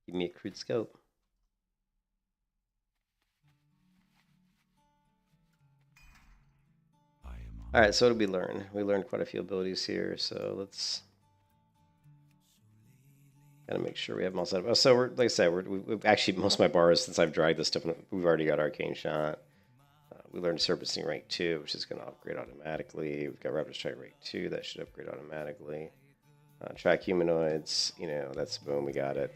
Give me a crude scope. I am on. All right, so what did we learn? We learned quite a few abilities here, so let's gotta make sure we have them all set up. So we're like I said, we've actually most of my bars since I've dragged this stuff. We've already got Arcane Shot. We learned Serpenting rank 2, which is going to upgrade automatically. We've got Raptor Strike rank 2, that should upgrade automatically. Track Humanoids, you know, that's boom, we got it.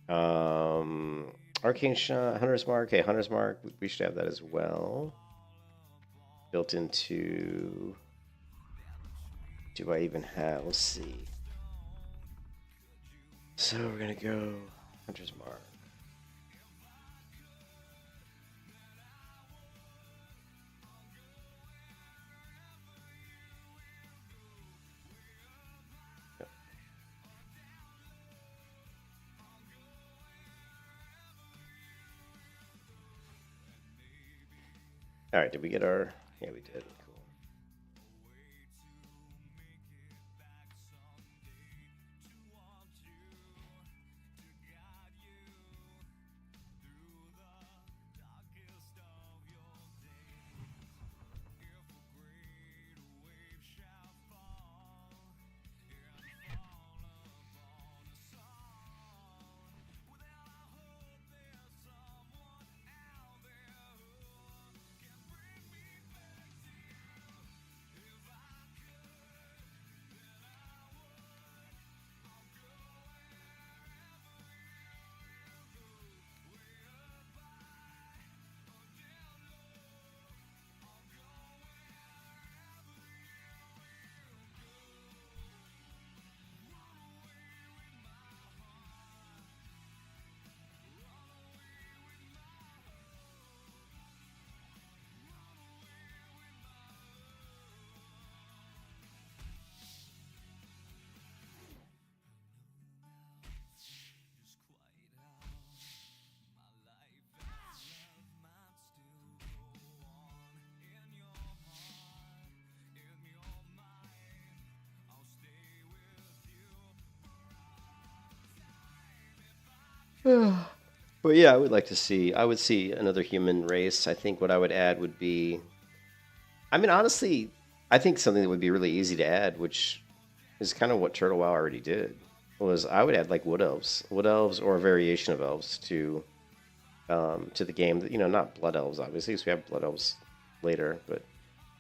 Arcane Shot, Hunter's Mark. Okay, Hunter's Mark, we should have that as well. Built into... Do I even have... Let's see. So we're going to go Hunter's Mark. All right, did we get our... Yeah, we did. Cool. But yeah, I would see another human race. I think what I would add would be, I mean, honestly, I think something that would be really easy to add, which is kind of what Turtle WoW already did, was I would add like wood elves or a variation of elves to the game. You know, not blood elves, obviously, because we have blood elves later, but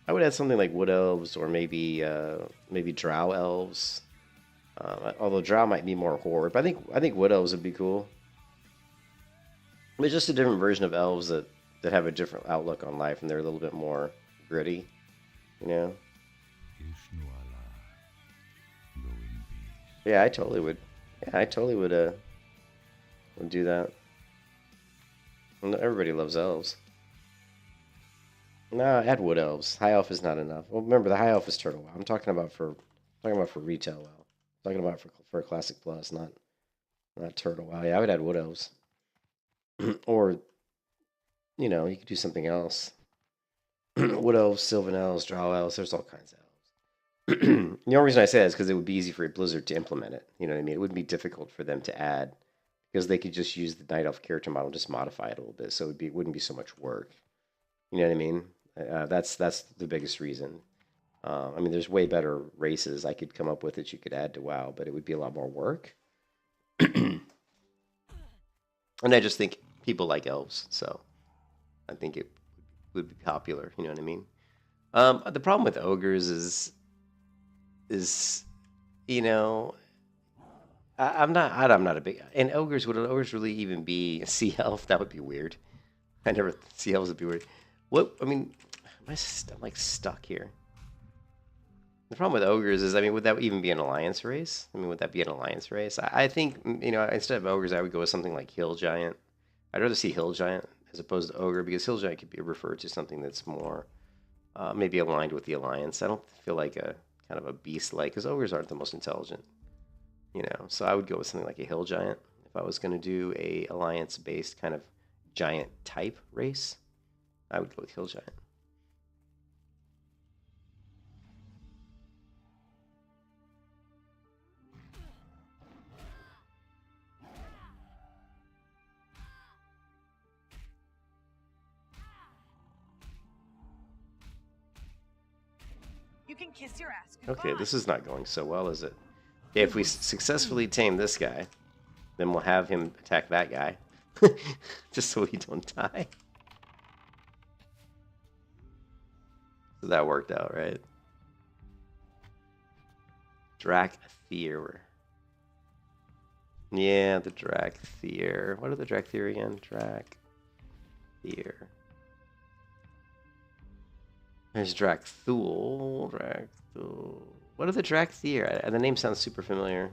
I would add something like wood elves or maybe drow elves. Although drow might be more horde, but I think wood elves would be cool. It's just a different version of elves that have a different outlook on life, and they're a little bit more gritty, you know? Ishnuala. Go in peace. Yeah, I totally would. Yeah, I totally would do that. And everybody loves elves. No, add wood elves. High elf is not enough. Well, remember the high elf is turtle WoW. I'm talking about for retail WoW. I'm talking about for classic plus, not turtle WoW. Yeah, I would add wood elves. Or, you know, you could do something else. Wood elves, Sylvan elves, Drow elves. There's all kinds of elves. The only reason I say that is because it would be easy for Blizzard to implement it. You know what I mean? It wouldn't be difficult for them to add because they could just use the Night Elf character model, just modify it a little bit, so it wouldn't be so much work. You know what I mean? That's the biggest reason. I mean, there's way better races I could come up with that you could add to WoW, but it would be a lot more work. And I just think people like elves, so I think it would be popular. You know what I mean? The problem with ogres is you know, I'm not a big, and ogres, would ogres really even be a sea elf? That would be weird. I never sea elves would be weird. What I mean, I'm like stuck here. The problem with ogres is, I mean, would that even be an alliance race? I mean, would that be an alliance race? I think, you know, instead of ogres, I would go with something like hill giant. I'd rather see hill giant as opposed to ogre, because hill giant could be referred to something that's more maybe aligned with the alliance. I don't feel like a kind of a beast like, because ogres aren't the most intelligent, you know. So I would go with something like a hill giant if I was going to do a alliance based kind of giant type race. I would go with hill giant. You can kiss your ass goodbye. Okay, this is not going so well, is it? Okay, if we successfully tame this guy, then we'll have him attack that guy. Just so he don't die. So that worked out, right? Drakthir. Yeah, the Drakthir. What are the Drakthir again? Drakthir. There's Drakthul. Drakthul. What are the Drakthir? The name sounds super familiar.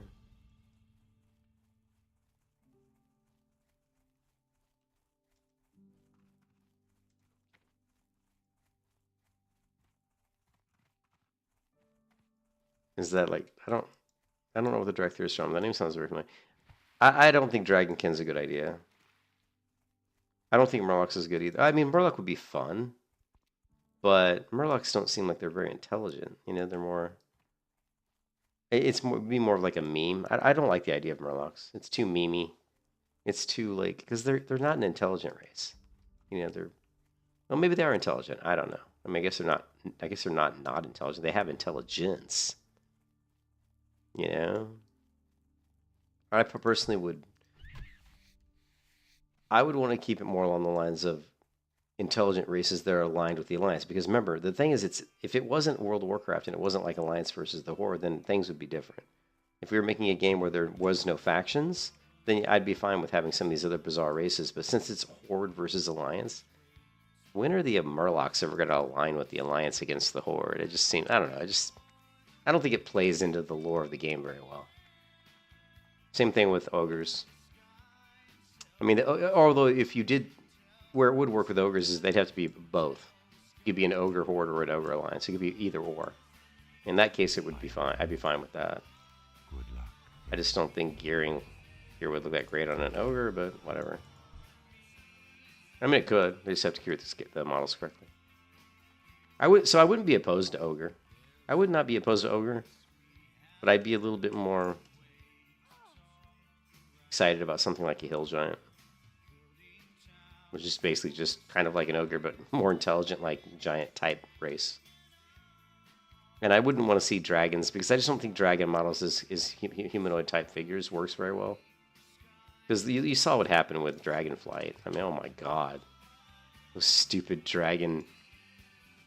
Is that like, I don't know what the Drakthir is from. That name sounds very familiar. I don't think Dragonkin's a good idea. I don't think Murlocs is good either. I mean, Murloc would be fun, but Murlocs don't seem like they're very intelligent. You know, they're more. It's more, be more of like a meme. I don't like the idea of Murlocs. It's too memey. It's too like, because they're not an intelligent race. You know, they're, well, maybe they are intelligent. I don't know. I mean, I guess they're not. I guess they're not intelligent. They have intelligence. You know, I personally would. I would want to keep it more along the lines of intelligent races that are aligned with the Alliance. Because remember, the thing is, it's if it wasn't World of Warcraft and it wasn't like Alliance versus the Horde, then things would be different. If we were making a game where there was no factions, then I'd be fine with having some of these other bizarre races. But since it's Horde versus Alliance, when are the Murlocs ever going to align with the Alliance against the Horde? It just seems, I don't know, I don't think it plays into the lore of the game very well. Same thing with ogres. I mean, although if you did, where it would work with ogres is they'd have to be both. It could be an ogre horde or an ogre alliance. It could be either or. In that case, it would be fine. I'd be fine with that. Good luck. I just don't think gearing here would look that great on an ogre, but whatever. I mean, it could. They just have to curate the models correctly. I wouldn't be opposed to ogre. I would not be opposed to ogre, but I'd be a little bit more excited about something like a hill giant, which is basically just kind of like an ogre, but more intelligent, like giant type race. And I wouldn't want to see dragons, because I just don't think dragon models is humanoid type figures works very well. Because you saw what happened with Dragonflight. I mean, oh my god. Those stupid dragon,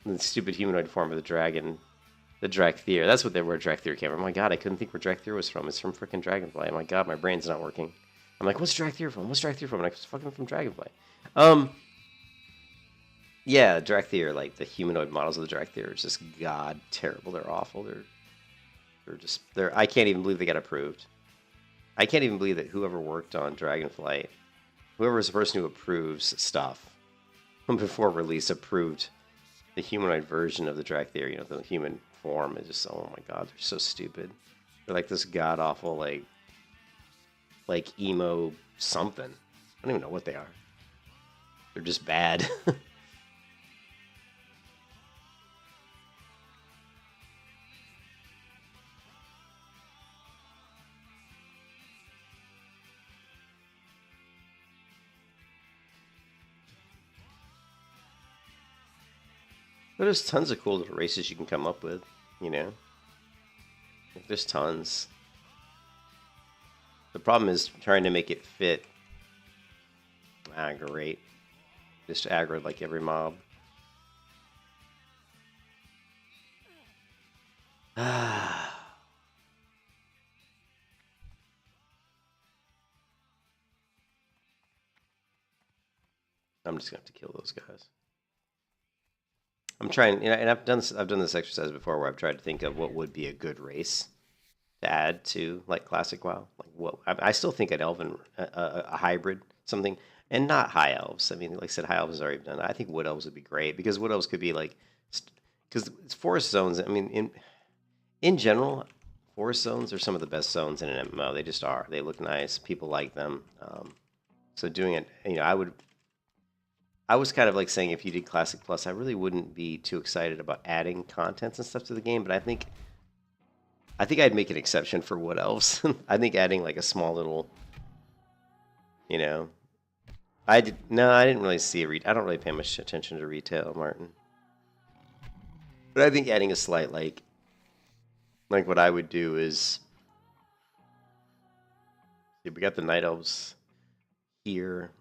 the stupid humanoid form of the dragon. The Drakthir. That's what where Drakthir came from. Oh my god, I couldn't think where Drakthir was from. It's from freaking Dragonfly. Oh my god, my brain's not working. I'm like, what's Drakthir from? What's Drakthir from? And it's fucking from Dragonfly. Yeah, Drakthir, like the humanoid models of the Drakthir are just god terrible. They're awful. They're I can't even believe they got approved. I can't even believe that whoever worked on Dragonflight, whoever is the person who approves stuff before release, approved the humanoid version of the Drakthir, you know, the human form. Is just, oh my god, they're so stupid. They're like this god awful, like emo something. I don't even know what they are. They're just bad. But there's tons of cool little races you can come up with, you know? There's tons. The problem is trying to make it fit. Ah, great. Just aggro like every mob. Ah. I'm just gonna have to kill those guys. I'm trying, you know, and I've done this exercise before where I've tried to think of what would be a good race to add to like classic WoW. Like what I still think an elven, a hybrid, something, and not high elves. I mean, like I said, high elves is already done. I think wood elves would be great because wood elves could be like, because it's forest zones. I mean, in general, forest zones are some of the best zones in an MMO. They just are. They look nice. People like them. So doing it, you know, I was kind of like saying if you did Classic Plus, I really wouldn't be too excited about adding contents and stuff to the game. But I think I'd make an exception for wood elves. I think adding like a small little, you know, I didn't really see I don't really pay much attention to retail, Martin. But I think adding a slight like what I would do is, see, we got the night elves here.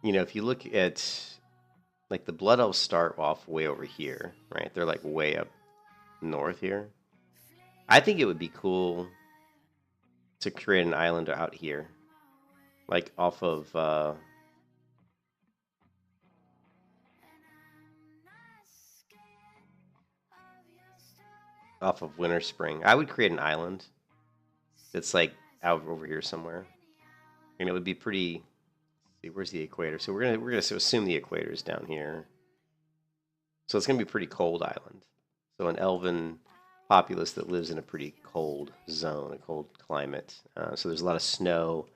You know, if you look at, like, the blood elves start off way over here, right? They're like way up north here. I think it would be cool to create an island out here, like off of Winter Spring. I would create an island that's like out over here somewhere, and it would be pretty. See, where's the equator? So we're gonna assume the equator is down here. So it's gonna be a pretty cold island. So an elven populace that lives in a pretty cold zone, a cold climate. So there's a lot of snow.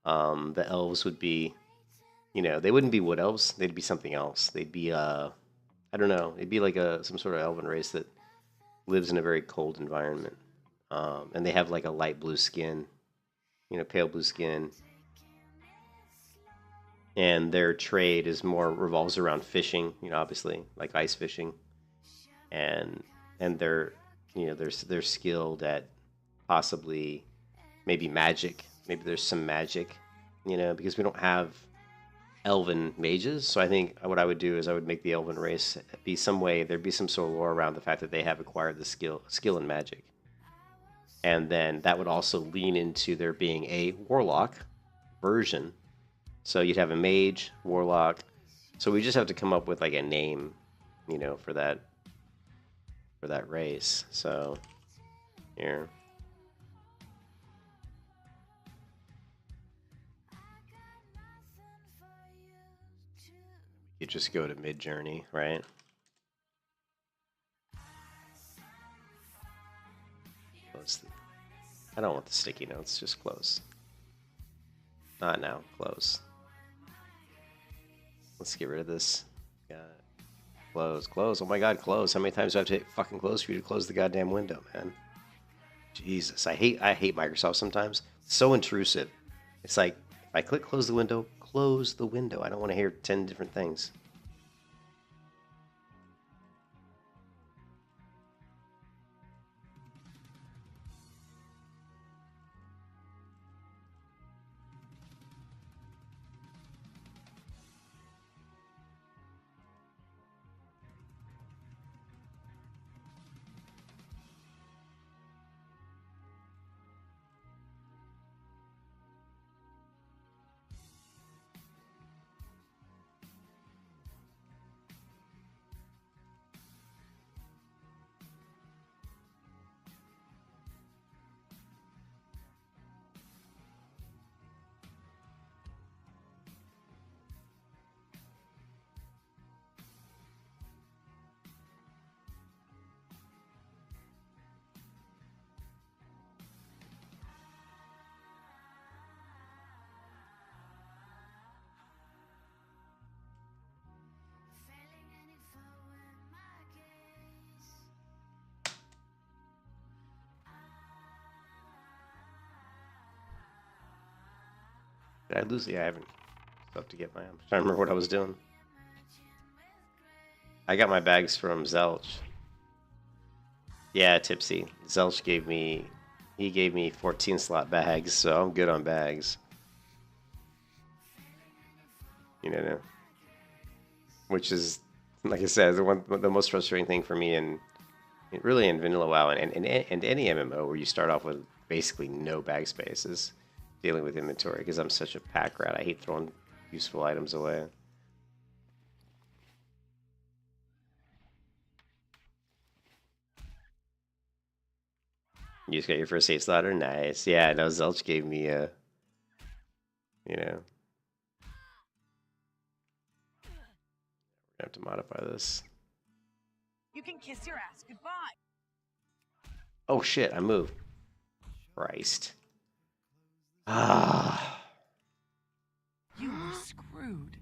The elves would be, you know, they wouldn't be wood elves. They'd be something else. They'd be I don't know. It'd be like some sort of elven race that lives in a very cold environment. And they have like a light blue skin, you know, pale blue skin. And their trade is more revolves around fishing, you know, obviously like ice fishing, and they're, you know, they're skilled at possibly maybe magic. Maybe there's some magic, you know, because we don't have elven mages. So I think what I would do is I would make the elven race be some way, there'd be some sort of lore around the fact that they have acquired the skill in magic, and then that would also lean into there being a warlock version. So you'd have a mage, warlock. So we just have to come up with like a name, you know, for that race. So here. You just go to mid-journey, right? I don't want the sticky notes, just close. Not now, close. Let's get rid of this. Close. Oh my god, close. How many times do I have to hit fucking close for you to close the goddamn window, man? Jesus, I hate Microsoft sometimes. It's so intrusive. It's like, if I click close the window, close the window. I don't want to hear 10 different things. Did I lose? Yeah, I haven't. Still have to get my. I'm trying to remember what I was doing. I got my bags from Zelch. Yeah, Tipsy. Zelch gave me, he gave me 14 slot bags, so I'm good on bags. You know, which is, like I said, the most frustrating thing for me in really in vanilla WoW and any MMO where you start off with basically no bag space is dealing with inventory, because I'm such a pack rat. I hate throwing useful items away. You just got your first 8 slaughter? Nice. Yeah, I know Zelch gave me a, you know. We're gonna have to modify this. You can kiss your ass goodbye. Oh shit, I moved. Christ. Ah. You were screwed.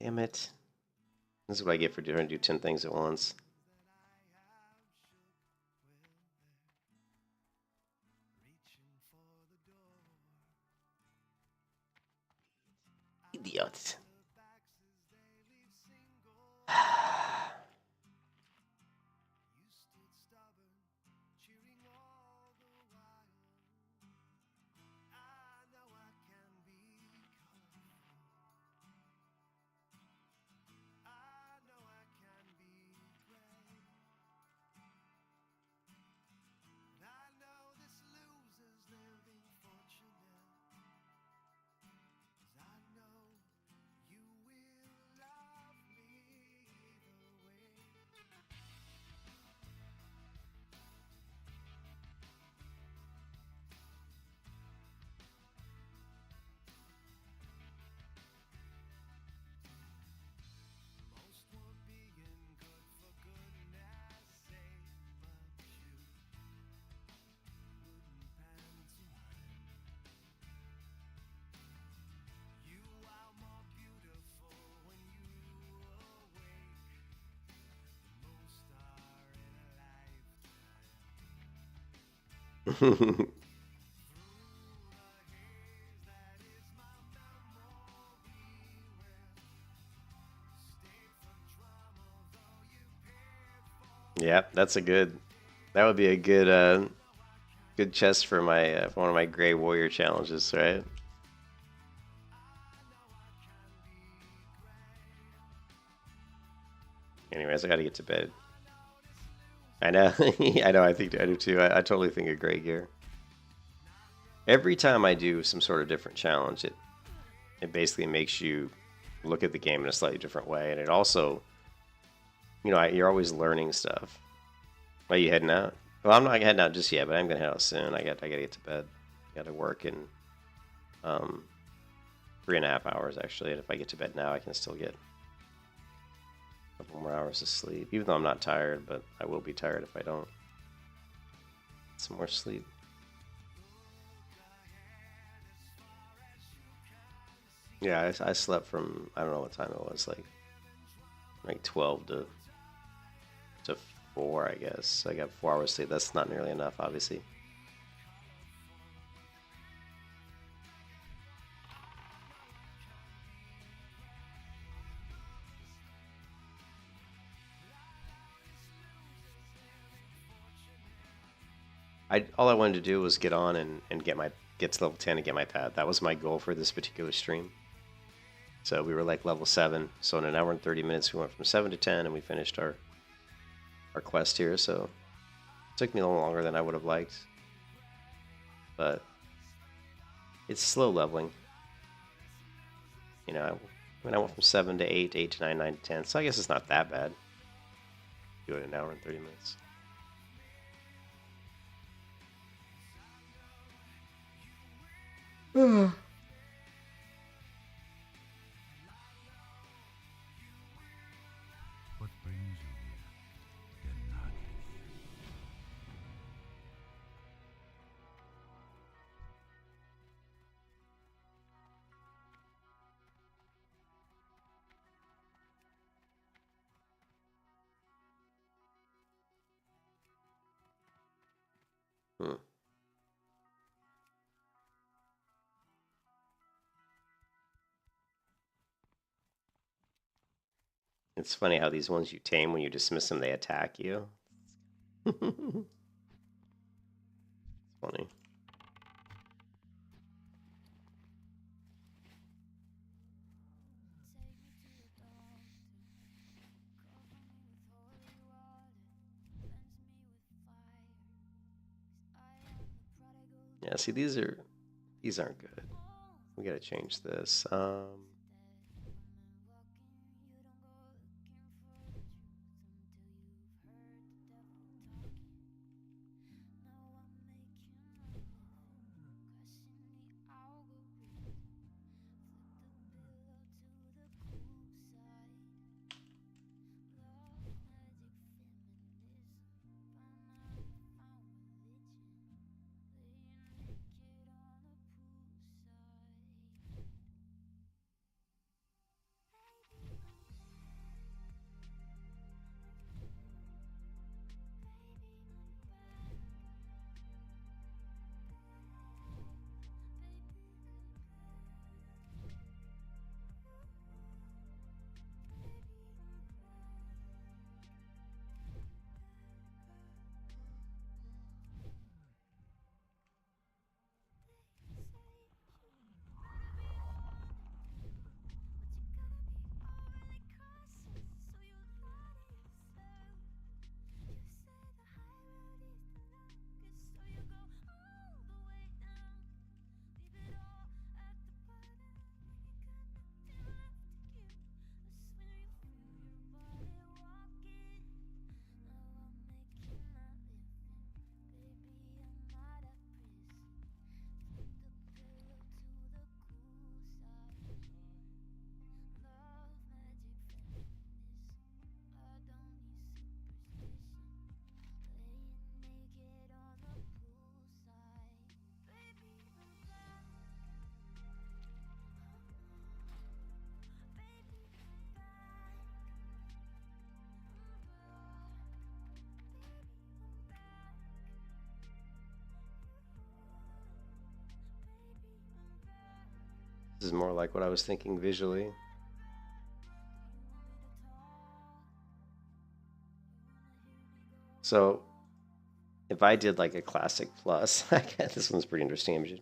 Damn it. This is what I get for trying to do 10 things at once. Idiot. Yeah, that's a good. That would be a good, good chest for my for one of my Gray Warrior challenges, right? Anyways, I gotta get to bed. I know, I know. I do too. I totally think of Gray gear. Every time I do some sort of different challenge, it basically makes you look at the game in a slightly different way, and it also, you know, you're always learning stuff. Are you heading out? Well, I'm not heading out just yet, but I'm gonna head out soon. I gotta get to bed. Got to work in 3.5 hours actually, and if I get to bed now, I can still get a couple more hours of sleep. Even though I'm not tired, but I will be tired if I don't. Some more sleep. Yeah, I slept from, I don't know what time it was, like 12 to 4, I guess. So I got 4 hours sleep. That's not nearly enough, obviously. All I wanted to do was get on and get to level 10 and get my pad. That was my goal for this particular stream. So we were like level 7. So in an hour and 30 minutes, we went from 7 to 10, and we finished our quest here. So it took me a little longer than I would have liked, but it's slow leveling. You know, I went from 7 to 8, 8 to 9, 9 to 10. So I guess it's not that bad. Do it in an hour and 30 minutes. What brings you here, Denali? Hmm. It's funny how these ones you tame, when you dismiss them, they attack you. It's funny. Yeah, see, these aren't good. We gotta change this. This is more like what I was thinking visually. So if I did like a classic plus, this one's pretty interesting.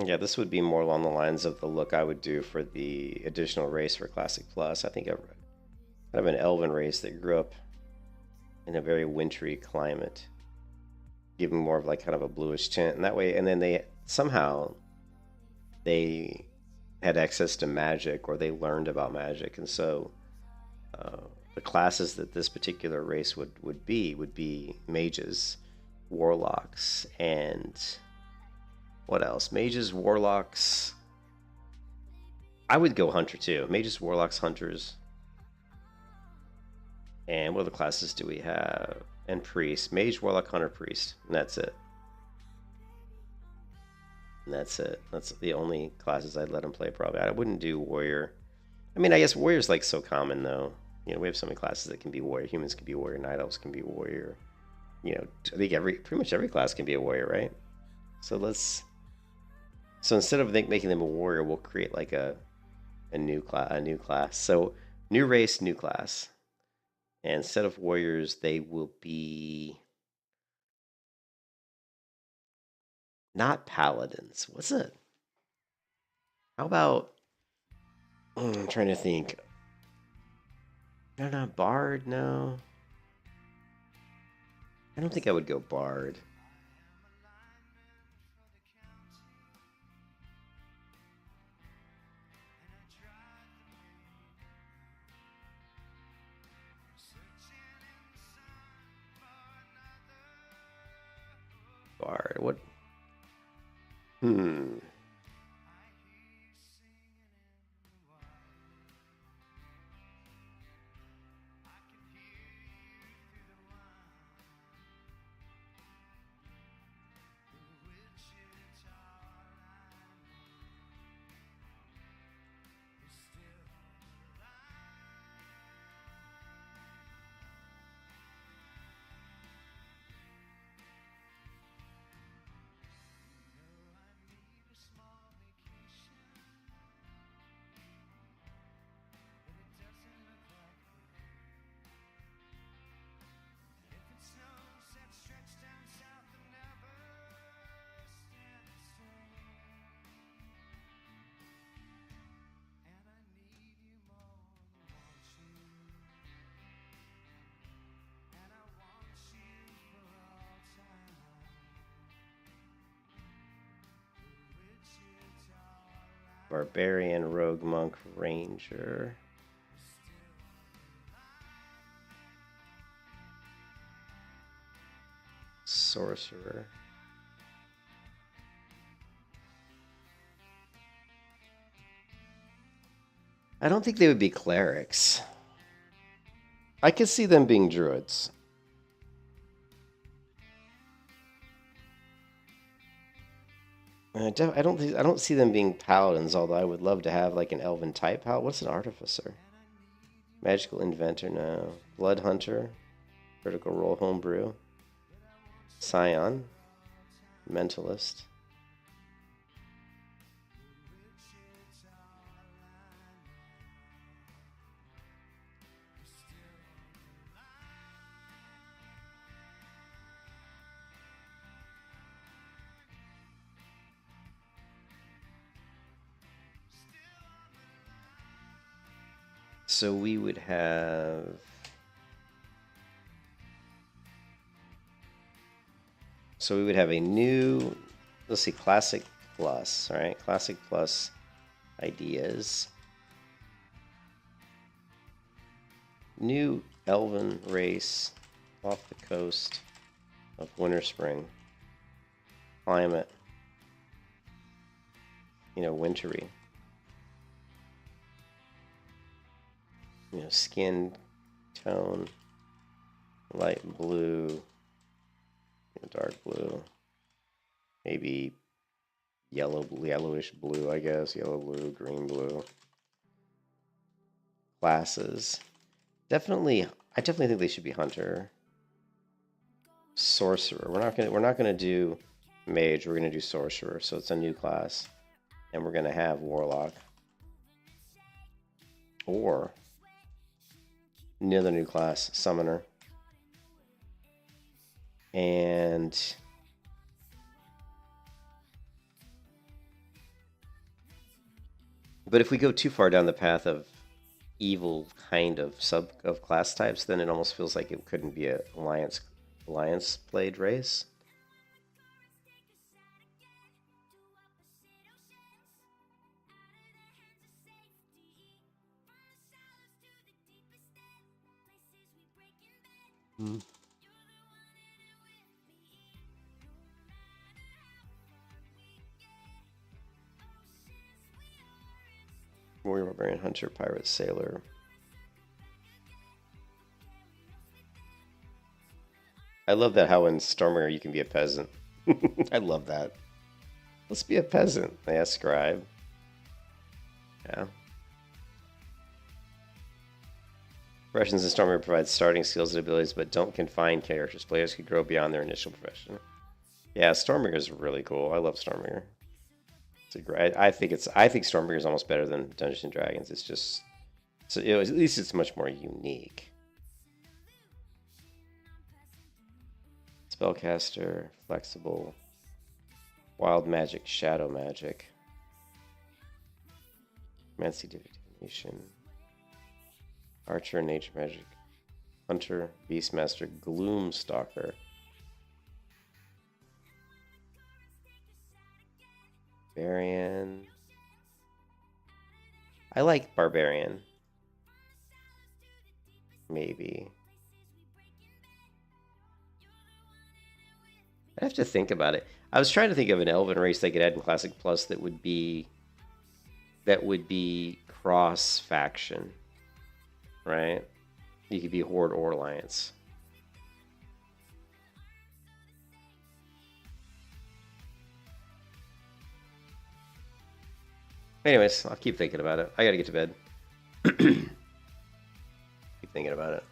Yeah, this would be more along the lines of the look I would do for the additional race for Classic Plus. I think I've kind of an elven race that grew up in a very wintry climate, giving more of like kind of a bluish tint, and that way, and then they somehow they had access to magic, or they learned about magic, and so the classes that this particular race would be mages, warlocks, and what else? Mages, warlocks. I would go hunter too. Mages, warlocks, hunters. And what other classes do we have? And priest. Mage, warlock, hunter, priest. And that's it. And that's it. That's the only classes I'd let him play probably. I wouldn't do warrior. I mean, I guess warrior's like so common though. You know, we have so many classes that can be warrior. Humans can be warrior. Night elves can be warrior. You know, I think pretty much every class can be a warrior, right? So instead of making them a warrior, we'll create like a new class. So new race, new class. And instead of warriors, they will be not paladins. What's it? How about I'm trying to think. No, bard, no. I don't think I would go bard. Bard. What? Barbarian, Rogue, Monk, Ranger. Sorcerer. I don't think they would be clerics. I could see them being druids. I don't see them being paladins, although I would love to have like an elven type paladin. What's an artificer? Magical inventor, no. Blood hunter, critical role homebrew. Scion, mentalist. So we would have a new, let's see, classic plus, all right? Classic plus ideas. New elven race off the coast of Winter Spring. Climate, wintry. Skin tone, light blue, dark blue, maybe yellowish blue, I guess. Yellow blue, green blue. Classes. I definitely think they should be hunter. Sorcerer. We're not gonna do mage. We're gonna do sorcerer. So it's a new class, and we're gonna have warlock or another new class, summoner. And but if we go too far down the path of evil kind of class types, then it almost feels like it couldn't be a alliance played race. Warrior, barbarian, hunter, pirate, sailor. I love that how in Stormbringer you can be a peasant. I love that. Let's be a peasant. They ask scribe. Yeah. Professions in Stormbringer provide starting skills and abilities, but don't confine characters. Players can grow beyond their initial profession. Yeah, Stormbringer is really cool. I love Stormbringer. It's a great. I think Stormbringer is almost better than Dungeons and Dragons. It's just, so at least it's much more unique. Spellcaster, flexible, wild magic, shadow magic, Mancy divination, archer, nature magic, hunter, beastmaster, gloomstalker, barbarian. I like barbarian. Maybe. I have to think about it. I was trying to think of an elven race they could add in Classic Plus that would be cross faction, right? You could be Horde or Alliance. Anyways, I'll keep thinking about it. I gotta get to bed. Keep thinking about it.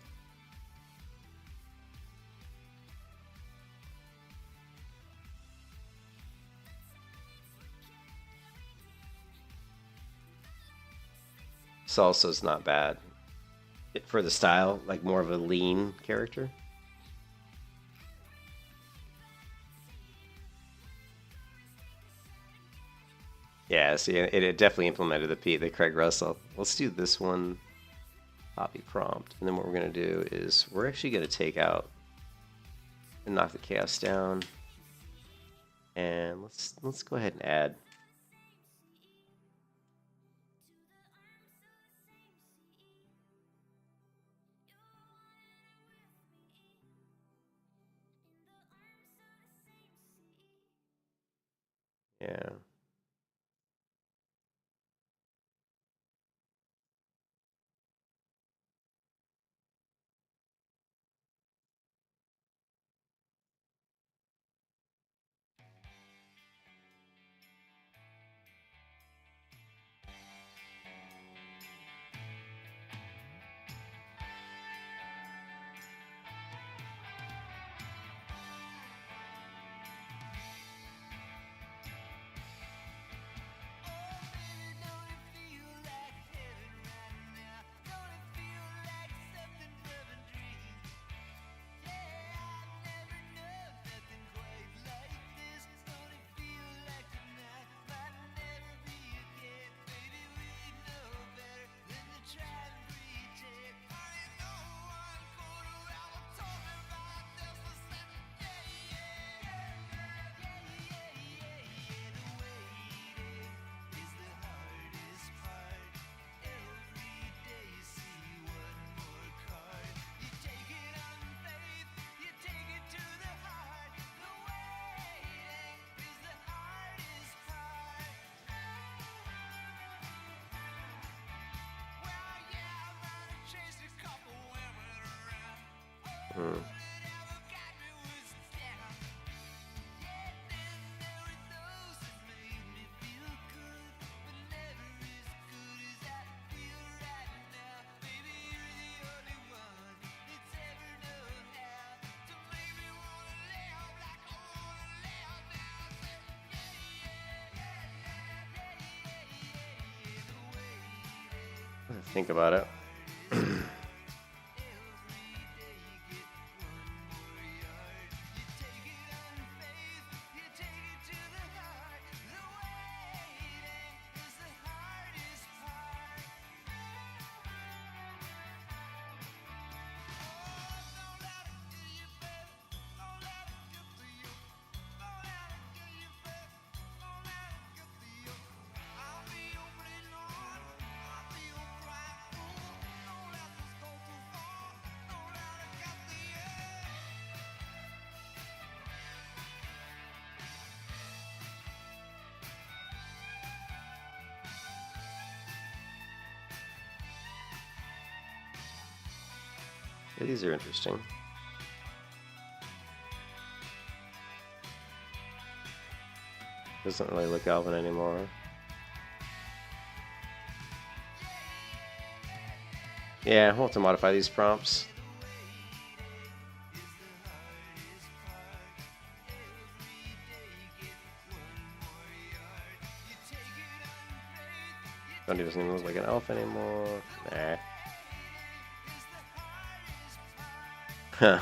Salsa's not bad. For the style, like more of a lean character. Yeah, see, it definitely implemented the Craig Russell. Let's do this one, copy prompt. And then what we're going to do is we're actually going to take out and knock the chaos down. And let's go ahead and add Yeah. Hmm. Think about it. Yeah, these are interesting. Doesn't really look Alvin anymore. Yeah, we'll have to modify these prompts. Bundy doesn't even look like an elf anymore. Nah. Huh.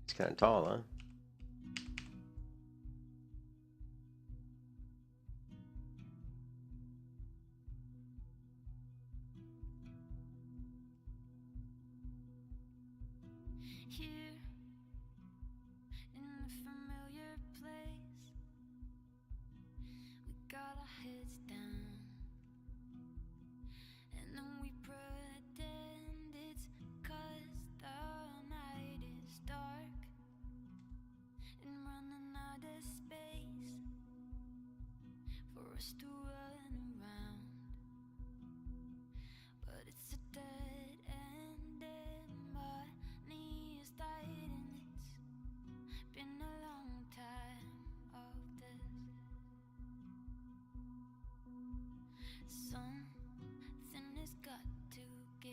He's kind of tall, huh? Here in a familiar place, we got our heads down, and then we pretend it's 'cause the night is dark. us to run around, but it's a dead end and my knee is tight and it's been a long time of this. Something has got to give.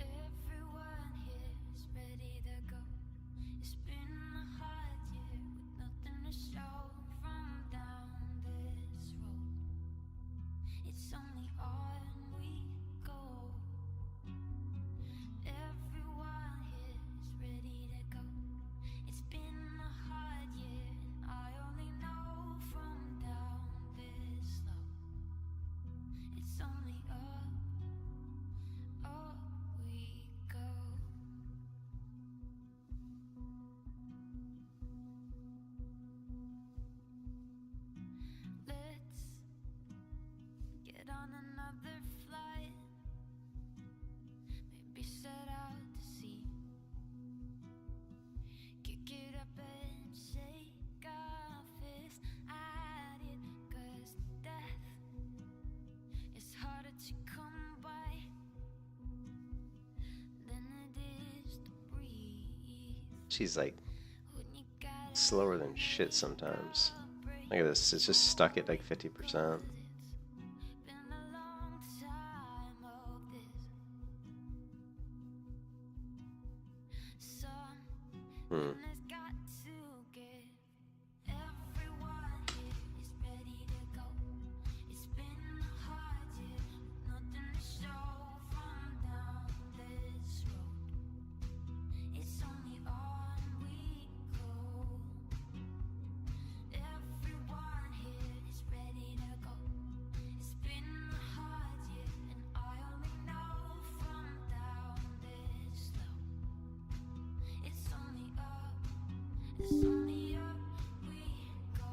Everyone here is ready to go. It's been a hard year with nothing to show from down this road. It's only on we go. Everyone here is ready to go. It's been a hard year and I only know from down this low. It's only up we go. Let's get on another flight. Maybe set out to sea. Kick it up and shake our fist at it. 'Cause death is harder to come by than it is to breathe. She's like When you gotta slower than shit sometimes. Look at this, it's just stuck at like 50%. It's been a long time of this. Something has got to give. Everyone here is ready to go. It's been a hard year, nothing to show from down this road. It's only on we go. Everyone here is ready to go. It's been a hard year, and I only know from down this low. It's only up we go.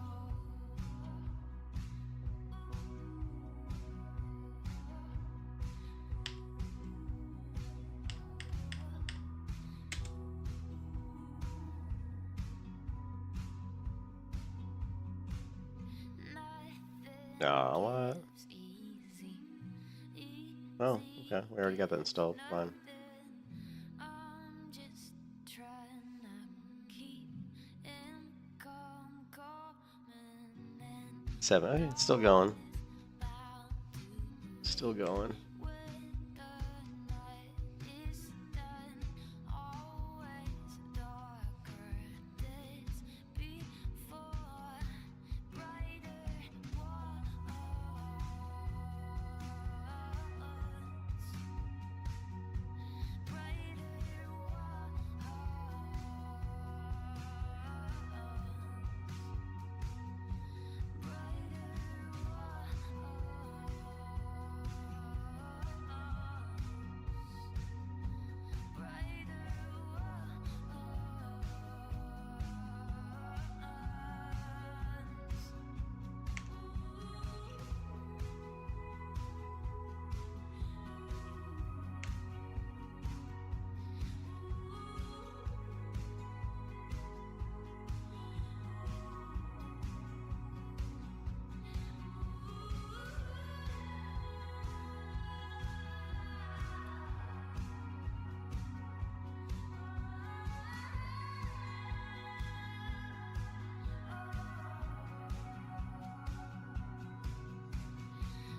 Oh, what? Easy. Oh, okay. We already got that installed. Fine. I'm just trying to keep income coming and 7. Okay, it's still going. bound to Still going. when the night is done. Always darker days before brighter ones.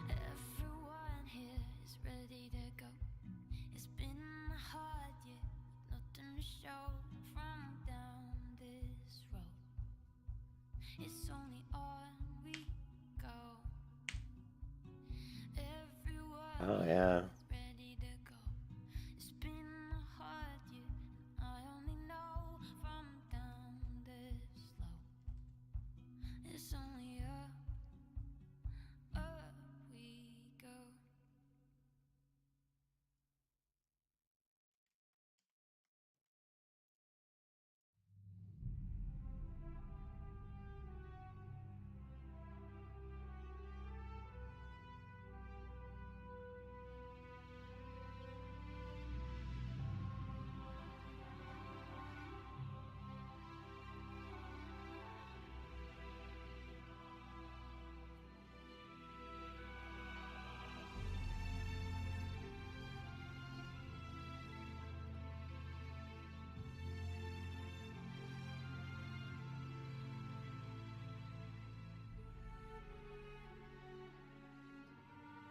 Everyone here is ready to go. It's been a hard year, nothing to show from down this road. It's only on we go. Everyone Oh, yeah. is ready to go. It's been a hard year, I only know from down this low. It's only up we go.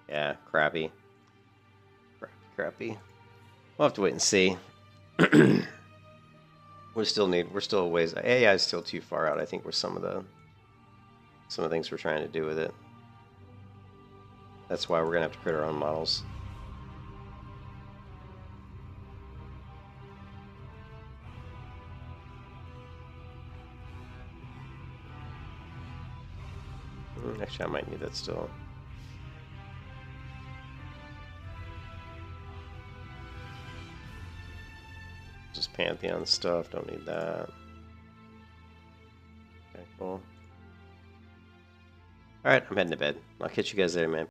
Yeah, crappy. Crappy. We'll have to wait and see. we're still a ways. AI is still too far out, I think, with some of the things we're trying to do with it. That's why we're gonna have to create our own models. Actually, I might need that still. Just Pantheon stuff, don't need that. Okay, cool. Alright, I'm heading to bed. I'll catch you guys later, man.